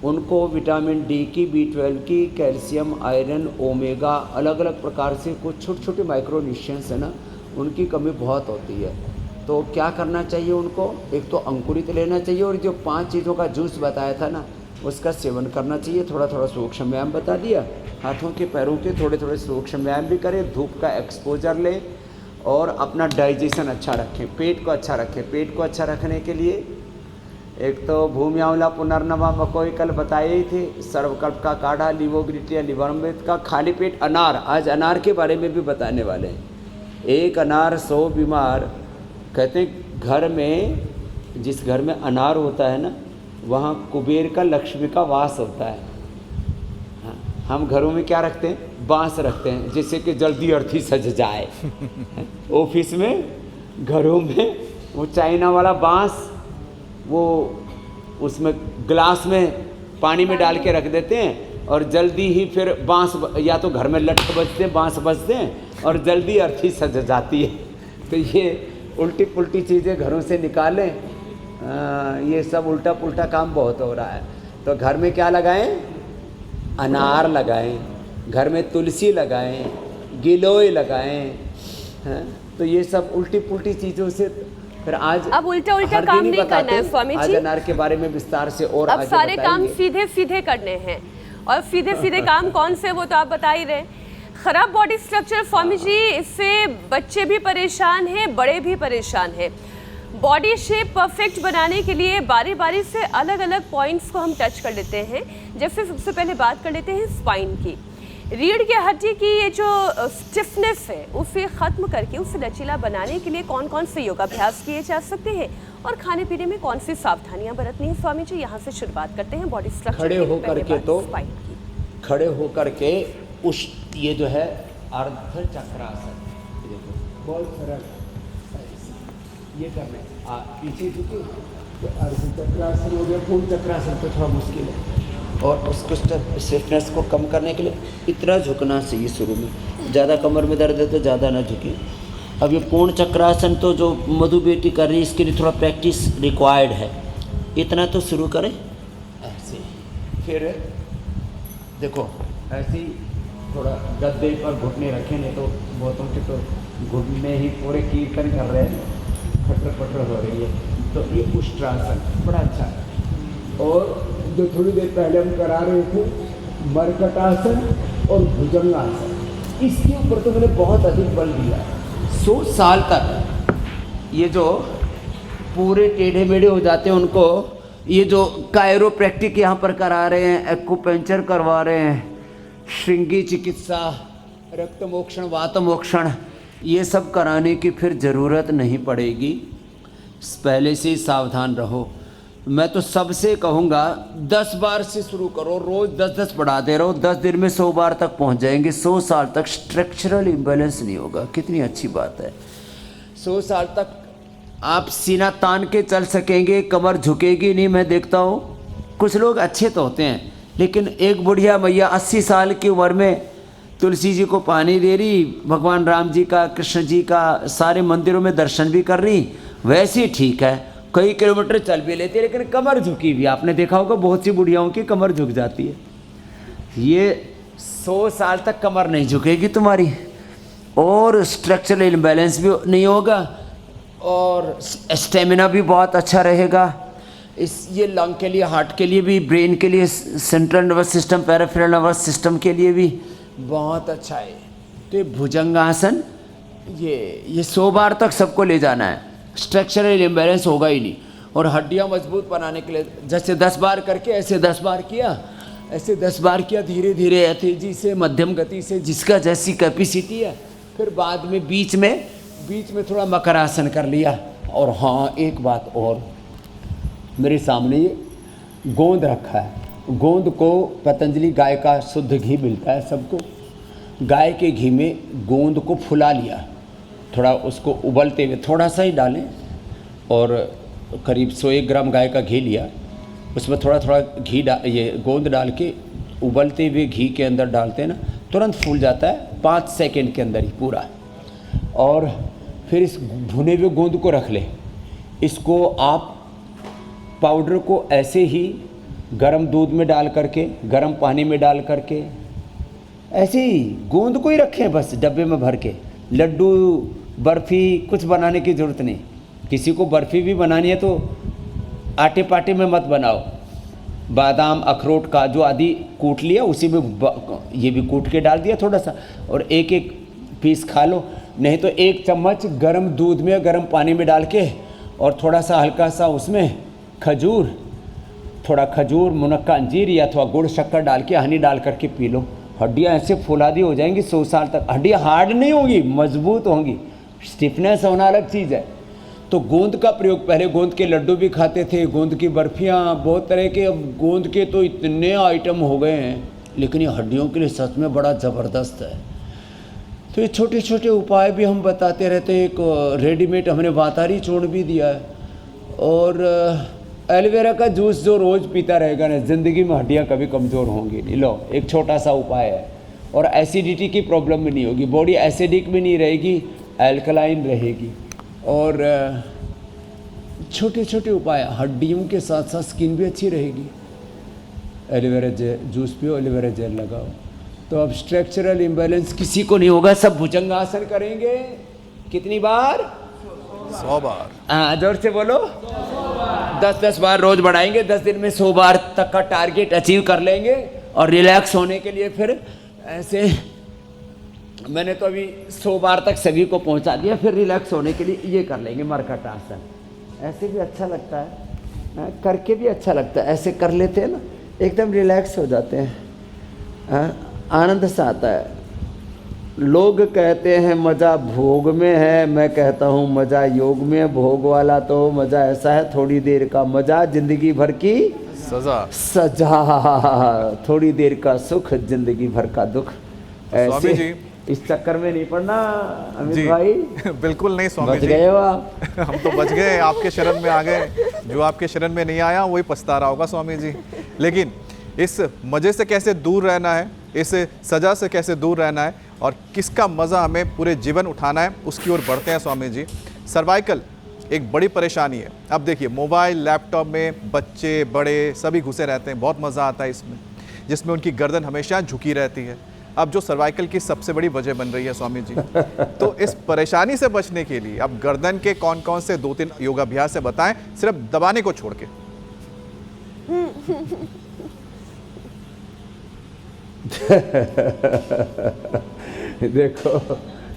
उनको विटामिन डी की, B12 की, कैल्शियम, आयरन, ओमेगा, अलग अलग प्रकार से कुछ छोटे छोटे माइक्रो न्यूट्रिएंट्स है ना, उनकी कमी बहुत होती है। तो क्या करना चाहिए उनको? एक तो अंकुरित लेना चाहिए और जो 5 चीज़ों का जूस बताया था ना, उसका सेवन करना चाहिए। थोड़ा थोड़ा सूक्ष्म व्यायाम बता दिया, हाथों के पैरों के थोड़े थोड़े सूक्ष्म व्यायाम भी करें, धूप का एक्सपोजर लें और अपना डाइजेशन अच्छा रखें, पेट को अच्छा रखें। पेट को अच्छा रखने के लिए एक तो भूमि आंवला पुनर्नवा मकोई कल बताए ही थे, सर्वकल्प का काढ़ा, लिवोग्रिटिया लिवरमृत का, खाली पेट अनार। आज अनार के बारे में भी बताने वाले हैं। एक अनार 100 बीमार। कहते हैं घर में, जिस घर में अनार होता है ना, वहाँ कुबेर का, लक्ष्मी का वास होता है। हाँ, हम घरों में क्या रखते हैं? बांस रखते हैं, जिससे कि जल्दी अर्थी सज जाए। ऑफिस में, घरों में वो चाइना वाला बांस, वो उसमें ग्लास में पानी में डाल के रख देते हैं और जल्दी ही फिर बांस, या तो घर में लठ बजते हैं, बांस बजते हैं और जल्दी अर्थी सज जाती है। तो ये उल्टी पुल्टी चीज़ें घरों से निकालें। ये सब उल्टा पुल्टा काम बहुत हो रहा है। तो घर में क्या लगाएं? अनार लगाएं, घर में तुलसी लगाएं, गिलोय लगाएं। तो ये सब उल्टी पुल्टी चीज़ों से फिर आज अब उल्टा उल्टा काम नहीं करना है स्वामी जी। आज अनार के बारे में विस्तार से और अब आगे सारे काम बताएंगे। सीधे सीधे करने हैं, और सीधे सीधे काम कौन से, वो तो आप बता ही रहे। खराब बॉडी स्ट्रक्चर स्वामी जी, इससे बच्चे भी परेशान हैं, बड़े भी परेशान हैं। बॉडी शेप परफेक्ट बनाने के लिए बारी बारी से अलग अलग पॉइंट्स को हम टच कर लेते हैं। जैसे सबसे पहले बात कर लेते हैं स्पाइन की। रीढ़ की हड्डी की ये जो स्टिफनेस है, उसे ख़त्म करके उसे लचीला बनाने के लिए कौन कौन से योगाभ्यास किए जा सकते हैं और खाने पीने में कौन सी सावधानियां बरतनी है स्वामी जी? यहाँ से शुरुआत करते हैं बॉडी स्ट्रक्चर। खड़े होकर के, तो स्पाइन की खड़े होकर के उस, ये जो है अर्ध चक्रासन, देखो बहुत सरल, ये करना है। पीछे झुके तो अर्ध चक्रासन हो गया। पूर्ण चक्रासन तो थोड़ा मुश्किल है, और उसको स्टिफनेस को कम करने के लिए इतना झुकना चाहिए शुरू में। ज़्यादा कमर में दर्द है तो ज़्यादा ना झुके। अब ये पूर्ण चक्रासन तो जो मधु बेटी कर रही है, इसके लिए थोड़ा प्रैक्टिस रिक्वायर्ड है। इतना तो शुरू करें ऐसे, फिर देखो ऐसे ही थोड़ा गद्दे पर घुटने रखें, नहीं तो बहुतों के तो घुटने ही पूरे कीर्तन कर रहे हैं, खटर पटर हो रही है। तो ये उष्ट्रासन बड़ा अच्छा है। और जो थोड़ी देर पहले हम करा रहे थे, मरकटासन और भुजंगासन, इसके ऊपर तो मैंने बहुत अधिक बल दिया। 100 साल तक ये जो पूरे टेढ़े मेढ़े हो जाते हैं उनको, ये जो कायरोप्रैक्टिक यहाँ पर करा रहे हैं, एक्यूपंक्चर करवा रहे हैं, श्रृंगी चिकित्सा, रक्त मोक्षण, वात मोक्षण, ये सब कराने की फिर ज़रूरत नहीं पड़ेगी। पहले से ही सावधान रहो। मैं तो सबसे कहूँगा 10 बार से शुरू करो, रोज़ 10-10 बढ़ाते रहो, 10 दिन में 100 बार तक पहुँच जाएंगे। 100 साल तक स्ट्रक्चरल इम्बैलेंस नहीं होगा। कितनी अच्छी बात है। 100 साल तक आप सीना तान के चल सकेंगे, कमर झुकेगी नहीं। मैं देखता हूँ कुछ लोग अच्छे तो होते हैं, लेकिन एक बुढ़िया मैया 80 साल की उम्र में तुलसी जी को पानी दे रही, भगवान राम जी का, कृष्ण जी का, सारे मंदिरों में दर्शन भी कर रही, वैसे ही ठीक है, कई किलोमीटर चल भी लेती है, लेकिन कमर झुकी हुई। आपने देखा होगा बहुत सी बुढ़ियाओं की कमर झुक जाती है। ये 100 साल तक कमर नहीं झुकेगी तुम्हारी, और स्ट्रक्चरल इम्बैलेंस भी नहीं होगा, और स्टेमिना भी बहुत अच्छा रहेगा। ये लंग के लिए, हार्ट के लिए भी, ब्रेन के लिए, central nervous system, peripheral nervous system के लिए भी बहुत अच्छा है। तो ये भुजंगासन, ये 100 बार तक सबको ले जाना है। स्ट्रक्चरल इम्बैलेंस होगा ही नहीं। और हड्डियां मजबूत बनाने के लिए जैसे 10 बार करके ऐसे 10 बार किया, ऐसे 10 बार किया, धीरे धीरे तेजी से, मध्यम गति से, जिसका जैसी कैपेसिटी है। फिर बाद में बीच में थोड़ा मकरासन कर लिया। और हाँ, एक बात और, मेरे सामने ये गोंद रखा है। गोंद को पतंजलि गाय का शुद्ध घी मिलता है सबको। गाय के घी में गोंद को फुला लिया, थोड़ा उसको उबलते हुए थोड़ा सा ही डालें, और करीब 100 ग्राम गाय का घी लिया, उसमें थोड़ा थोड़ा घी ये गोंद डाल के उबलते हुए घी के अंदर डालते हैं ना, तुरंत फूल जाता है 5 सेकंड के अंदर ही पूरा। और फिर इस भुने हुए गोंद को रख लें। इसको आप पाउडर को ऐसे ही गर्म दूध में डाल करके, गर्म पानी में डाल करके, ऐसे ही गोंद को ही रखें बस डब्बे में भर के। लड्डू, बर्फ़ी कुछ बनाने की ज़रूरत नहीं, किसी को बर्फ़ी भी बनानी है तो आटे पाटे में मत बनाओ, बादाम अखरोट काजू आदि कूट लिया, उसी में ये भी कूट के डाल दिया थोड़ा सा, और एक एक पीस खा लो। नहीं तो 1 चम्मच गर्म दूध में गर्म पानी में डाल के और थोड़ा सा हल्का सा उसमें खजूर, थोड़ा खजूर मुनक्का अंजीर या अथवा गुड़ शक्कर डाल के हनी डाल करके पी लो। हड्डियाँ ऐसे फुलादी हो जाएंगी 100 साल तक। हड्डियाँ हार्ड नहीं होंगी, मजबूत होंगी। स्टिफनेस होना अलग चीज़ है। तो गोंद का प्रयोग, पहले गोंद के लड्डू भी खाते थे, गोंद की बर्फियाँ, बहुत तरह के। अब गोंद के तो इतने आइटम हो गए हैं, लेकिन ये हड्डियों के लिए सच में बड़ा ज़बरदस्त है। तो ये छोटे छोटे उपाय भी हम बताते रहते हैं। एक रेडीमेड हमने वातारी चूर्ण भी दिया है, और एलोवेरा का जूस जो रोज़ पीता रहेगा ना, ज़िंदगी में हड्डियाँ कभी कमज़ोर होंगी नहीं। लो, एक छोटा सा उपाय है। और एसिडिटी की प्रॉब्लम भी नहीं होगी, बॉडी एसिडिक भी नहीं रहेगी, एल्कलाइन रहेगी। और छोटे छोटे उपाय, हड्डियों के साथ साथ स्किन भी अच्छी रहेगी। एलोवेरा जूस पियो, एलोवेरा जेल लगाओ, तो अब स्ट्रक्चरल इम्बैलेंस किसी को नहीं होगा। सब भुजंगासन करेंगे। कितनी बार? 100 बार। हाँ, जोर से बोलो। 10-10 बार रोज बढ़ाएंगे। 10 दिन में 100 बार तक का टारगेट अचीव कर लेंगे। और रिलैक्स होने के लिए फिर ऐसे, मैंने तो अभी 100 बार तक सभी को पहुंचा दिया। फिर रिलैक्स होने के लिए ये कर लेंगे मरकट आसन। ऐसे भी अच्छा लगता है, करके भी अच्छा लगता है। ऐसे कर लेते हैं ना, एकदम रिलैक्स हो जाते हैं, आनंद सा आता है। लोग कहते हैं मज़ा भोग में है, मैं कहता हूँ मज़ा योग में। भोग वाला तो मज़ा ऐसा है, थोड़ी देर का मज़ा, जिंदगी भर की सजा। थोड़ी देर का सुख, जिंदगी भर का दुख। स्वामी जी, इस चक्कर में नहीं पड़ना अमित भाई। बिल्कुल नहीं स्वामी जी, बच गए हो आप। हम तो बच गए, आपके शरण में आ गए। जो आपके शरण में नहीं आया वही पछता रहा होगा स्वामी जी। लेकिन इस मज़े से कैसे दूर रहना है, इस सज़ा से कैसे दूर रहना है, और किसका मज़ा हमें पूरे जीवन उठाना है, उसकी ओर बढ़ते हैं स्वामी जी। सर्वाइकल एक बड़ी परेशानी है। अब देखिए, मोबाइल लैपटॉप में बच्चे बड़े सभी घुसे रहते हैं, बहुत मज़ा आता है इसमें, जिसमें उनकी गर्दन हमेशा झुकी रहती है। अब जो सर्वाइकल की सबसे बड़ी वजह बन रही है स्वामी जी, तो इस परेशानी से बचने के लिए अब गर्दन के कौन कौन से 2-3 योगाभ्यास से बताएं, सिर्फ दबाने को छोड़ के। देखो,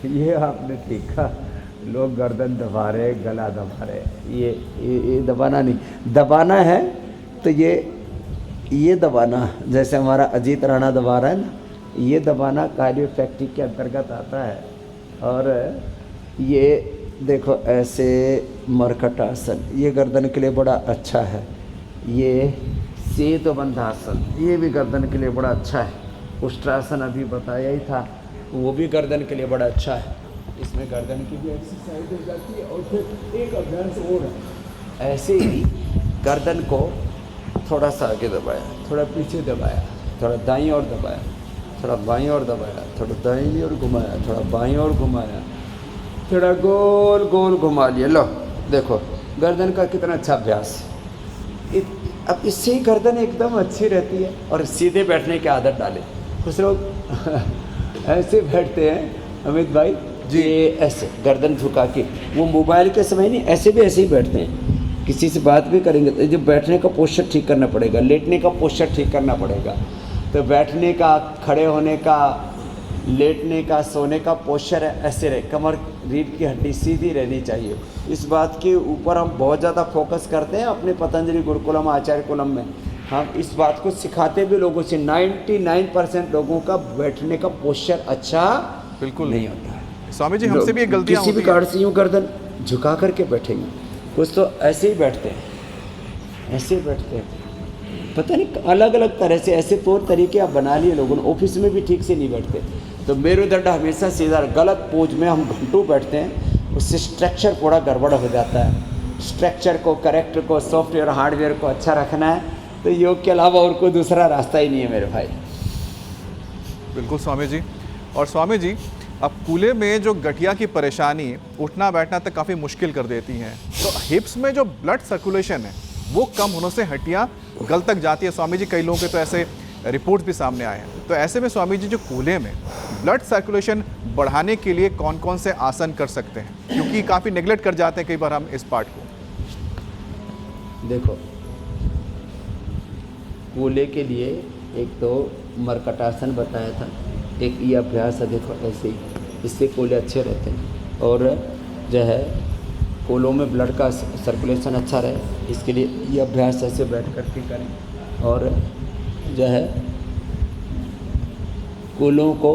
ये आपने ठीक कहा। लोग गर्दन दबा रहे, गला दबा रहे। ये दबाना नहीं, दबाना है तो ये दबाना, जैसे हमारा अजीत राणा दबा रहा है ना, ये दबाना कार्डियोफैक्टिक के अंतर्गत आता है। और ये देखो, ऐसे मरकट आसन, ये गर्दन के लिए बड़ा अच्छा है। ये सेतुबंधासन, ये भी गर्दन के लिए बड़ा अच्छा है। उष्ट्रासन अभी बताया ही था, वो भी गर्दन के लिए बड़ा अच्छा है। इसमें गर्दन की भी एक्सरसाइज हो जाती है। और फिर एक अभ्यास और है, ऐसे ही गर्दन को थोड़ा सा आगे दबाया, थोड़ा पीछे दबाया, थोड़ा दाईं ओर दबाया, थोड़ा बाईं ओर दबाया, थोड़ा दाईं ओर घुमाया, थोड़ा बाईं ओर घुमाया, थोड़ा गोल गोल घुमा लिया। लो देखो, गर्दन का कितना अच्छा अभ्यास। अब इससे ही गर्दन एकदम अच्छी रहती है। और सीधे बैठने की आदत डालें। कुछ लोग ऐसे बैठते हैं अमित भाई जी, ऐसे गर्दन झुका के, वो मोबाइल के समय नहीं, ऐसे ही बैठते हैं। किसी से बात भी करेंगे तो जो बैठने का पोस्चर ठीक करना पड़ेगा, लेटने का पोस्चर ठीक करना पड़ेगा। तो बैठने का, खड़े होने का, लेटने का, सोने का पोस्चर ऐसे रहे। कमर, रीढ़ की हड्डी सीधी रहनी चाहिए। इस बात के ऊपर हम बहुत ज़्यादा फोकस करते हैं अपने पतंजलि गुरुकुलम आचार्य कुलम में। हम इस बात को सिखाते भी लोगों से। 99% लोगों का बैठने का पोस्चर अच्छा बिल्कुल नहीं होता है। स्वामी जी, हमसे भी एक गलतियां किसी भी कारण से यूँ गर्दन झुका करके बैठेंगे, कुछ तो ऐसे ही बैठते हैं, ऐसे ही बैठते हैं। पता नहीं अलग अलग तरह से ऐसे तौर तरीके आप बना लिए लोगों ने। ऑफिस में भी ठीक से नहीं बैठते, तो मेरुदंड हमेशा सीधा, गलत पोज में हम घंटों बैठते हैं, उससे स्ट्रक्चर पूरा गड़बड़ हो जाता है। स्ट्रक्चर को, करेक्टर को, सॉफ्टवेयर हार्डवेयर को अच्छा रखना है तो योग के अलावा और कोई दूसरा रास्ता ही नहीं है मेरे भाई। बिल्कुल स्वामी जी। और स्वामी जी, अब कूल्हे में जो गठिया की परेशानी उठना बैठना तक काफ़ी मुश्किल कर देती हैं, तो हिप्स में जो ब्लड सर्कुलेशन है वो कम होने से हड्डियाँ गल तक जाती है स्वामी जी। कई लोगों के तो ऐसे रिपोर्ट्स भी सामने आए हैं। तो ऐसे में स्वामी जी, जो कूल्हे में ब्लड सर्कुलेशन बढ़ाने के लिए कौन कौन से आसन कर सकते हैं, क्योंकि काफ़ी नेग्लेक्ट कर जाते हैं कई बार हम इस पार्ट को। देखो, कूल्हे के लिए एक तो मरकटासन बताया था, एक ये अभ्यास है, देखो ऐसे ही, इससे कूल्हे अच्छे रहते हैं और जो है कूल्हों में ब्लड का सर्कुलेशन अच्छा रहे, इसके लिए ये अभ्यास ऐसे बैठ करके करें और जो है कूल्हों को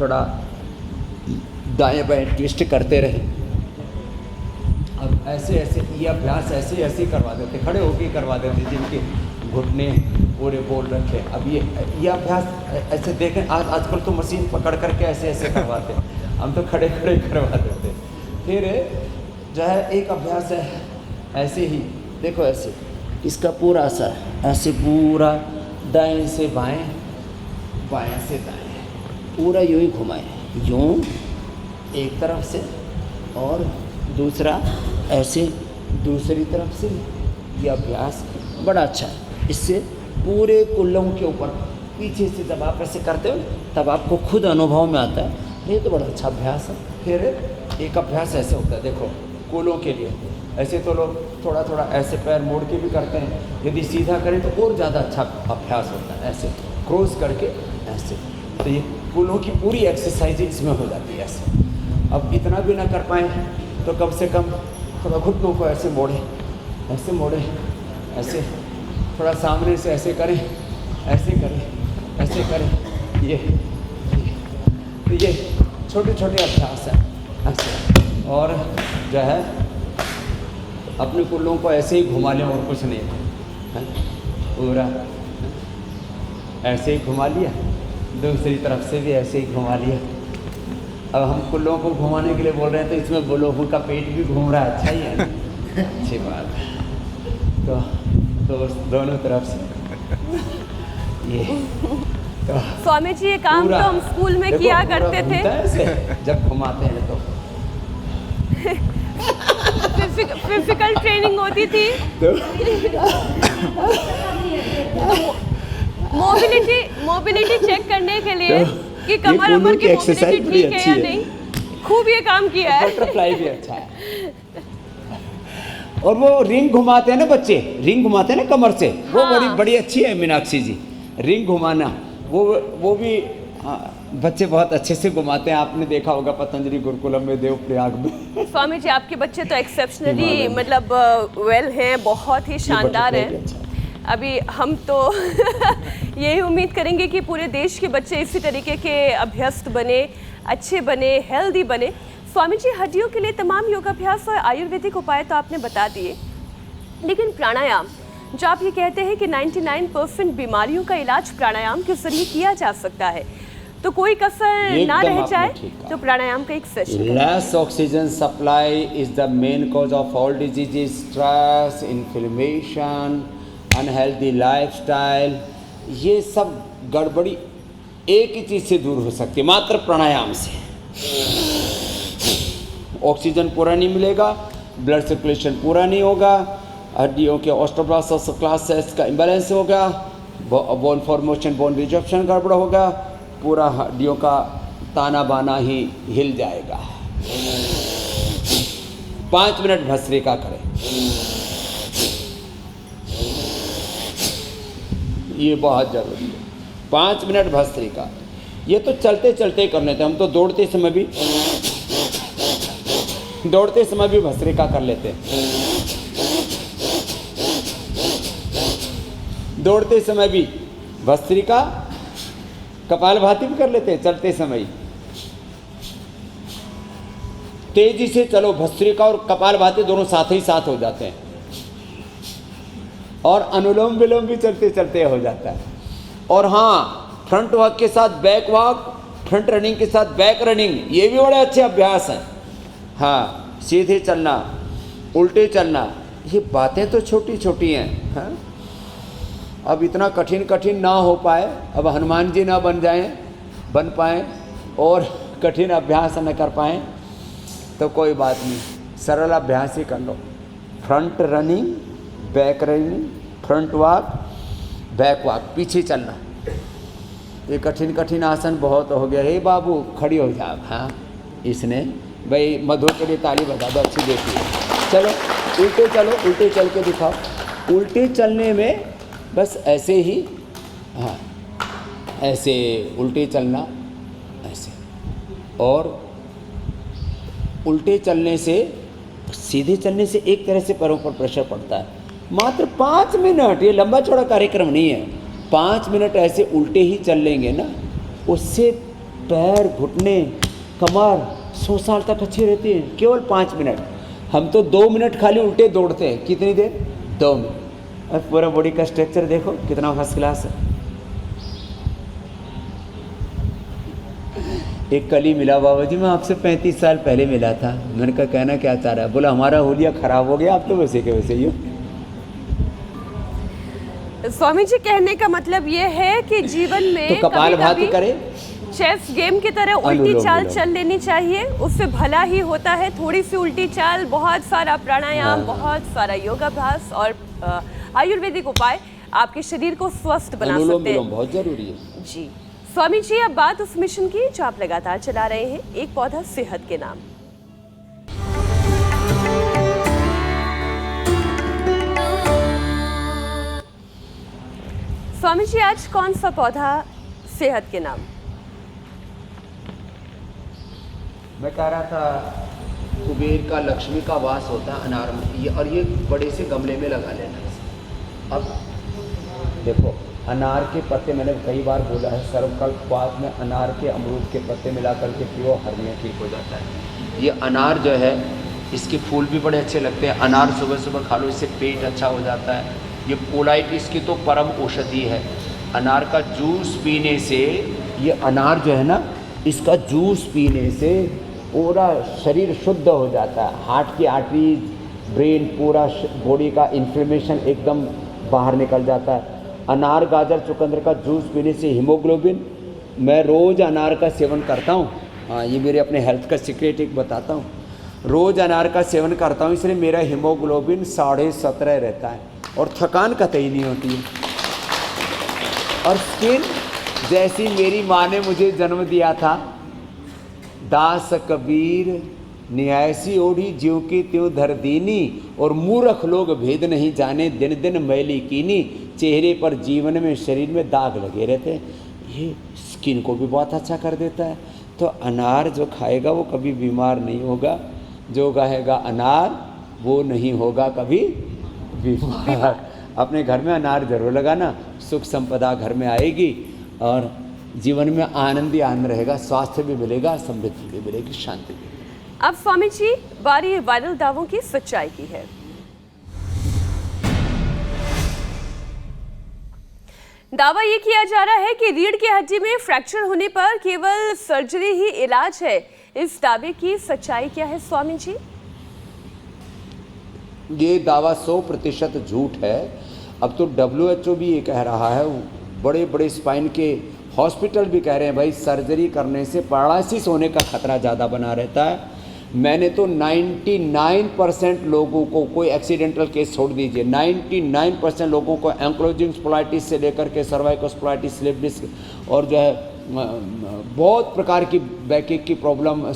थोड़ा दाएं बाएं ट्विस्ट करते रहें। अब ऐसे ऐसे ये अभ्यास ऐसे ऐसे करवा देते, खड़े होके करवा देते जिनके घुटने पूरे बोल रखे। अब ये अभ्यास ऐसे देखें, आजकल तो मशीन पकड़ करके ऐसे ऐसे करवाते हैं, हम तो खड़े खड़े करवा देते। फिर जो है एक अभ्यास है ऐसे ही, देखो ऐसे, इसका पूरा असर ऐसे पूरा दाएं से बाएं, बाएं से दाएं, पूरा यूँ ही घुमाएं, यूँ एक तरफ से और दूसरा ऐसे दूसरी तरफ से। ये अभ्यास बड़ा अच्छा है, इससे पूरे कूल्हों के ऊपर पीछे से जब आप ऐसे करते हो तब आपको खुद अनुभव में आता है, ये तो बड़ा अच्छा अभ्यास है। फिर एक अभ्यास ऐसे होता है, देखो कूल्हों के लिए ऐसे तो लोग थोड़ा थोड़ा ऐसे पैर मोड़ के भी करते हैं, यदि सीधा करें तो और ज़्यादा अच्छा अभ्यास होता है, ऐसे क्रॉस करके ऐसे। तो ये कूल्हों की पूरी एक्सरसाइज इसमें हो जाती है ऐसे। अब इतना भी ना कर पाएँ तो कम से कम थोड़ा घुटनों को ऐसे मोड़ें, ऐसे मोड़ें, ऐसे थोड़ा सामने से ऐसे करें, ऐसे करें, ऐसे करें। ये तो ये छोटे छोटे अभ्यास हैं ऐसे। और जो है अपने कूल्हों को ऐसे ही घुमा लें और कुछ नहीं है, पूरा ऐसे ही घुमा लिया, दूसरी तरफ से भी ऐसे ही घुमा लिया। अब हम कूल्हों को घुमाने के लिए बोल रहे हैं तो इसमें लोगों का पेट भी घूम रहा है, अच्छा ही है ना, अच्छी बात है। तो दोनों तरफ से ये तो स्वामी जी, ये काम तो हम स्कूल में किया करते थे जब घुमाते हैं तो फिजिकल ट्रेनिंग होती थी, मोबिलिटी चेक करने के लिए कि कमर उमर की मोबिलिटी ठीक है या नहीं। खूब ये काम किया है। बटरफ्लाई भी अच्छा है। और वो रिंग घुमाते हैं ना बच्चे, रिंग घुमाते हैं ना कमर से, वो हाँ। बड़ी अच्छी है मीनाक्षी जी, रिंग घुमाना वो भी बच्चे बहुत अच्छे से घुमाते हैं। आपने देखा होगा पतंजलि गुरुकुलम में, देव प्रयाग में। स्वामी जी, आपके बच्चे तो एक्सेप्शनली मतलब वेल हैं, बहुत ही शानदार हैं। अभी हम तो यही उम्मीद करेंगे कि पूरे देश के बच्चे इसी तरीके के अभ्यस्त बने, अच्छे बने, हेल्दी बने। स्वामी जी, हड्डियों के लिए तमाम योगाभ्यास और आयुर्वेदिक उपाय तो आपने बता दिए, लेकिन प्राणायाम, जो आप ये कहते हैं कि 99% बीमारियों का इलाज प्राणायाम के जरिए किया जा सकता है, तो कोई कसर ना रह जाए तो प्राणायाम का एक session. Less oxygen supply is the main cause of all diseases, stress, inflammation, unhealthy lifestyle, ये सब गड़बड़ी एक ही चीज़ से दूर हो सकती है, मात्र प्राणायाम से। ऑक्सीजन पूरा नहीं मिलेगा, ब्लड सर्कुलेशन पूरा नहीं होगा, हड्डियों के ऑस्टियोब्लास्ट क्लासेस का इम्बैलेंस होगा, बोन फॉर्मेशन, बोन रिजर्प्शन गड़बड़ होगा, पूरा हड्डियों का ताना बाना ही हिल जाएगा। 5 मिनट भस्त्रिका करें, ये बहुत जरूरी है। 5 मिनट भस्त्रिका, ये तो चलते चलते कर लेते हैं हम, तो दौड़ते समय भी भस्त्रिका कर लेते हैं। दौड़ते समय भी भस्त्रिका, कपालभाति भी कर लेते हैं चलते समय। तेजी से चलो, भस्त्रिका और कपालभाति दोनों साथ ही साथ हो जाते हैं, और अनुलोम विलोम भी चलते चलते हो जाता है। और हाँ, फ्रंट वॉक के साथ बैक वॉक, फ्रंट रनिंग के साथ बैक रनिंग, ये भी बड़े अच्छे अभ्यास हैं। हाँ, सीधे चलना, उल्टे चलना, ये बातें तो छोटी छोटी हैं, हाँ? अब इतना कठिन ना हो पाए, अब हनुमान जी ना बन पाएँ और कठिन अभ्यास न कर पाएँ तो कोई बात नहीं, सरल अभ्यास ही कर लो। Front running, back running, front walk, back walk, पीछे चलना, ये कठिन कठिन आसन बहुत हो गया। हे बाबू खड़ी हो जा। हाँ, इसने भाई मधु के लिए ताली बजा दो, अच्छी देती है। चलो उल्टे चलो, उल्टे चल के दिखाओ। उल्टे चलने में बस ऐसे ही, हाँ ऐसे उल्टे चलना, ऐसे। और उल्टे चलने से, सीधे चलने से एक तरह से पैरों पर प्रेशर पड़ता है। मात्र 5 मिनट, ये लंबा चौड़ा कार्यक्रम नहीं है, 5 मिनट ऐसे उल्टे ही चल लेंगे ना, उससे पैर, घुटने, कमर 100 साल तक अच्छी रहती है। केवल 5 मिनट। हम तो 2 मिनट खाली उल्टे दौड़ते हैं। कितनी देर? 2 मिनट। और पूरा बॉडी का स्ट्रक्चर देखो कितना फर्स्ट क्लास है। एक कल ही मिला बाबा जी, मैं आपसे 35 साल पहले मिला था। मैंने कहा कहना क्या चाह रहा है? बोला हमारा होलिया खराब हो गया, आप तो वैसे के वैसे ही हो। स्वामी जी कहने का मतलब ये है कि जीवन में तो कपालभाति करे, चेस गेम की तरह उल्टी चाल चल लेनी चाहिए, उससे भला ही होता है। थोड़ी सी उल्टी चाल, बहुत सारा प्राणायाम, बहुत सारा योगाभ्यास और आयुर्वेदिक उपाय आपके शरीर को स्वस्थ बना सकते हैं। बहुत जरूरी है जी। स्वामी जी, अब बात उस मिशन की जो आप लगातार चला रहे हैं, एक पौधा सेहत के नाम। स्वामी जी, आज कौन सा पौधा सेहत के नाम? मैं कह रहा था कुबेर का, लक्ष्मी का वास होता है अनार में, ये और ये बड़े से गमले में लगा लेना। अब देखो अनार के पत्ते, मैंने कई बार बोला है, सर्वकल्पवाद में अनार के, अमरूद के पत्ते मिला करके पियो, हर्निया ठीक हो जाता है। ये अनार जो है, इसके फूल भी बड़े अच्छे लगते हैं। अनार सुबह सुबह खा लो, इससे पेट अच्छा हो जाता है। ये कोलाइटिस की तो परम औषधि है। अनार का जूस पीने से, ये अनार जो है ना, इसका जूस पीने से पूरा शरीर शुद्ध हो जाता है। हार्ट की आर्टरीज, ब्रेन, पूरा बॉडी का इन्फ्लेमेशन एकदम बाहर निकल जाता है। अनार, गाजर, चुकंदर का जूस पीने से हीमोग्लोबिन, मैं रोज़ अनार का सेवन करता हूँ। हाँ, ये मेरे अपने हेल्थ का सीक्रेट एक बताता हूँ। रोज़ अनार का सेवन करता हूँ, इसलिए मेरा हीमोग्लोबिन 17.5 रहता है और थकान कतई नहीं होती है। और स्किन, जैसी मेरी माँ ने मुझे जन्म दिया था, दास कबीर न्यायसी ओढ़ी ज्यों की त्यों धर दीनी, और मूर्ख लोग भेद नहीं जाने, दिन दिन मैली कीनी, चेहरे पर, जीवन में, शरीर में दाग लगे रहते हैं। ये स्किन को भी बहुत अच्छा कर देता है। तो अनार जो खाएगा वो कभी बीमार नहीं होगा, जो खाएगा अनार वो नहीं होगा कभी बीमार। अपने घर में अनार जरूर लगाना, सुख संपदा घर में आएगी और जीवन में आनंद ही आनंद रहेगा, स्वास्थ्य भी मिलेगा, समृद्धि भी मिलेगी, शांति भी। अब स्वामी जी, बारी वायरल दावों की सच्चाई की है। दावा ये किया जा रहा है कि रीढ़ की हड्डी में फ्रैक्चर होने पर केवल सर्जरी ही इलाज है। इस दावे की सच्चाई क्या है स्वामी जी? ये दावा 100% झूठ है। अब तो WHO भी ये कह रहा है, बड़े बड़े स्पाइन के हॉस्पिटल भी कह रहे हैं भाई सर्जरी करने से पैरालिसिस होने का खतरा ज़्यादा बना रहता है। मैंने तो 99% लोगों को, कोई एक्सीडेंटल केस छोड़ दीजिए, 99% लोगों को एंक्लोजिंग स्पोलाइटिस से लेकर के सर्वाइकल स्पोलाइटिस, स्लिप डिस्क और जो है बहुत प्रकार की बैकएक की प्रॉब्लम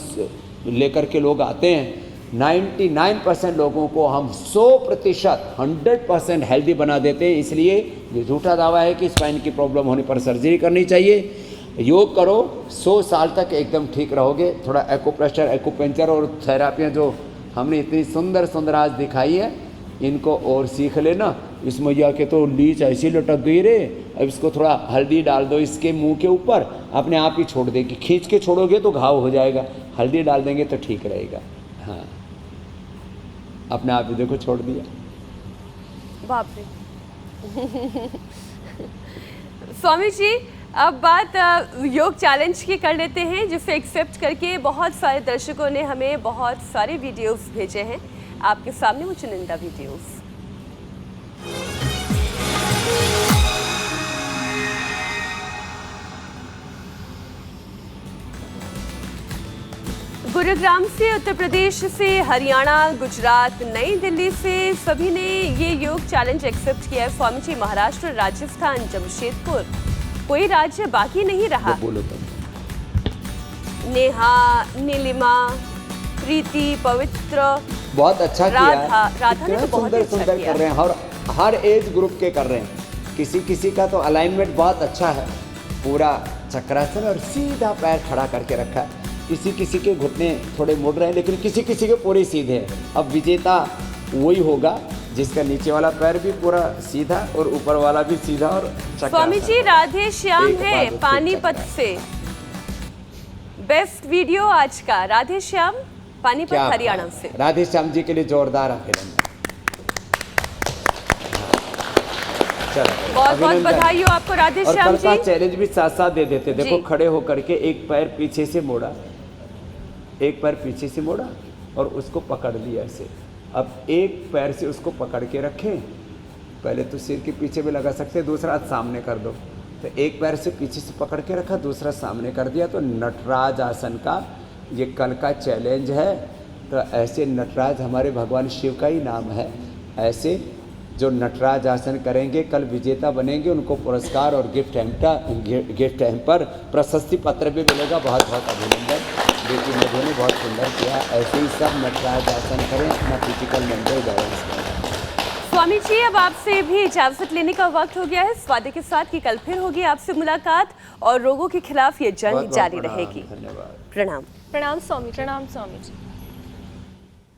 लेकर के लोग आते हैं। 99% लोगों को हम 100% हेल्दी बना देते हैं। इसलिए ये झूठा दावा है कि स्पाइन की प्रॉब्लम होने पर सर्जरी करनी चाहिए। योग करो, 100 साल तक एकदम ठीक रहोगे। थोड़ा एक्यूप्रेशर, एक्यूपंक्चर और थेरापियाँ जो हमने इतनी सुंदर सुंदर आज दिखाई है, इनको और सीख लेना। इस मैया के तो लीच ऐसी लटक गई रे, अब इसको थोड़ा हल्दी डाल दो इसके मुंह के ऊपर, अपने आप ही छोड़ देगी। खींच के छोड़ोगे तो घाव हो जाएगा, हल्दी डाल देंगे तो ठीक रहेगा। हाँ, अपने आप ही देखो छोड़ दिया। बाप रे। स्वामी जी, अब बात योग चैलेंज की कर लेते हैं, जिसे एक्सेप्ट करके बहुत सारे दर्शकों ने हमें बहुत सारे वीडियोस भेजे हैं। आपके सामने वो चुनिंदा वीडियोस। गुरुग्राम से, उत्तर प्रदेश से, हरियाणा, गुजरात, नई दिल्ली से सभी ने ये योग चैलेंज एक्सेप्ट किया है। स्वामी जी, महाराष्ट्र, राजस्थान, जमशेदपुर, कोई राज्य बाकी नहीं रहा। बोलो तुम। नेहा, नीलिमा, प्रीति, पवित्र, बहुत अच्छा किया है। राधा ने तो बहुत ही अच्छा सुंदर किया। कर रहे हैं और हर एज ग्रुप के कर रहे हैं। किसी का तो अलाइनमेंट बहुत अच्छा है, पूरा चक्रासन और सीधा पैर खड़ा करके रखा है। किसी के घुटने थोड़े मुड़ रहे हैं, लेकिन किसी के पूरे सीधे हैं। अब विजेता वही होगा जिसका नीचे वाला पैर भी पूरा सीधा और ऊपर वाला भी सीधा और चक्रासन। स्वामी जी राधे श्याम एक है बाद उसके पानीपत चक्रासन। से। बेस्ट वीडियो आज का राधे श्याम पानीपत क्या हरियाणा से। राधे श्याम जी के लिए जोरदार अभिनंदन। चलो, बहुत बहुत अभिनंदन। बधाई हो आपको राधे और श्याम कल का जी। चैलेंज भी साथ साथ दे देते। देखो जी। खड़े होकर के एक पैर पीछे से मोड़ा, एक पैर पीछे से मोड़ा और उसको पकड़ लिया ऐसे। अब एक पैर से उसको पकड़ के रखें, पहले तो सिर के पीछे भी लगा सकते हैं, दूसरा हाथ सामने कर दो। तो एक पैर से पीछे से पकड़ के रखा, दूसरा सामने कर दिया। तो नटराज आसन का ये कल का चैलेंज है। तो ऐसे नटराज हमारे भगवान शिव का ही नाम है। ऐसे जो नटराज आसन करेंगे कल विजेता बनेंगे, उनको पुरस्कार और गिफ्ट हैम्पर प्रशस्ति पत्र भी मिलेगा। बहुत बहुत अभिनंदन। बेटी मधु ने बहुत सुंदर किया। ऐसे ही सब नटराज आसन करें, अपना फिजिकल मेंटल बैलेंस करें। स्वामी जी अब आपसे भी इजाजत लेने का वक्त हो गया है, इस वादे के साथ कि कल फिर होगी आपसे मुलाकात और रोगों के खिलाफ ये जंग बहुत-बहुत जारी प्रणाम, रहेगी। धन्यवाद। प्रणाम। प्रणाम स्वामी जी।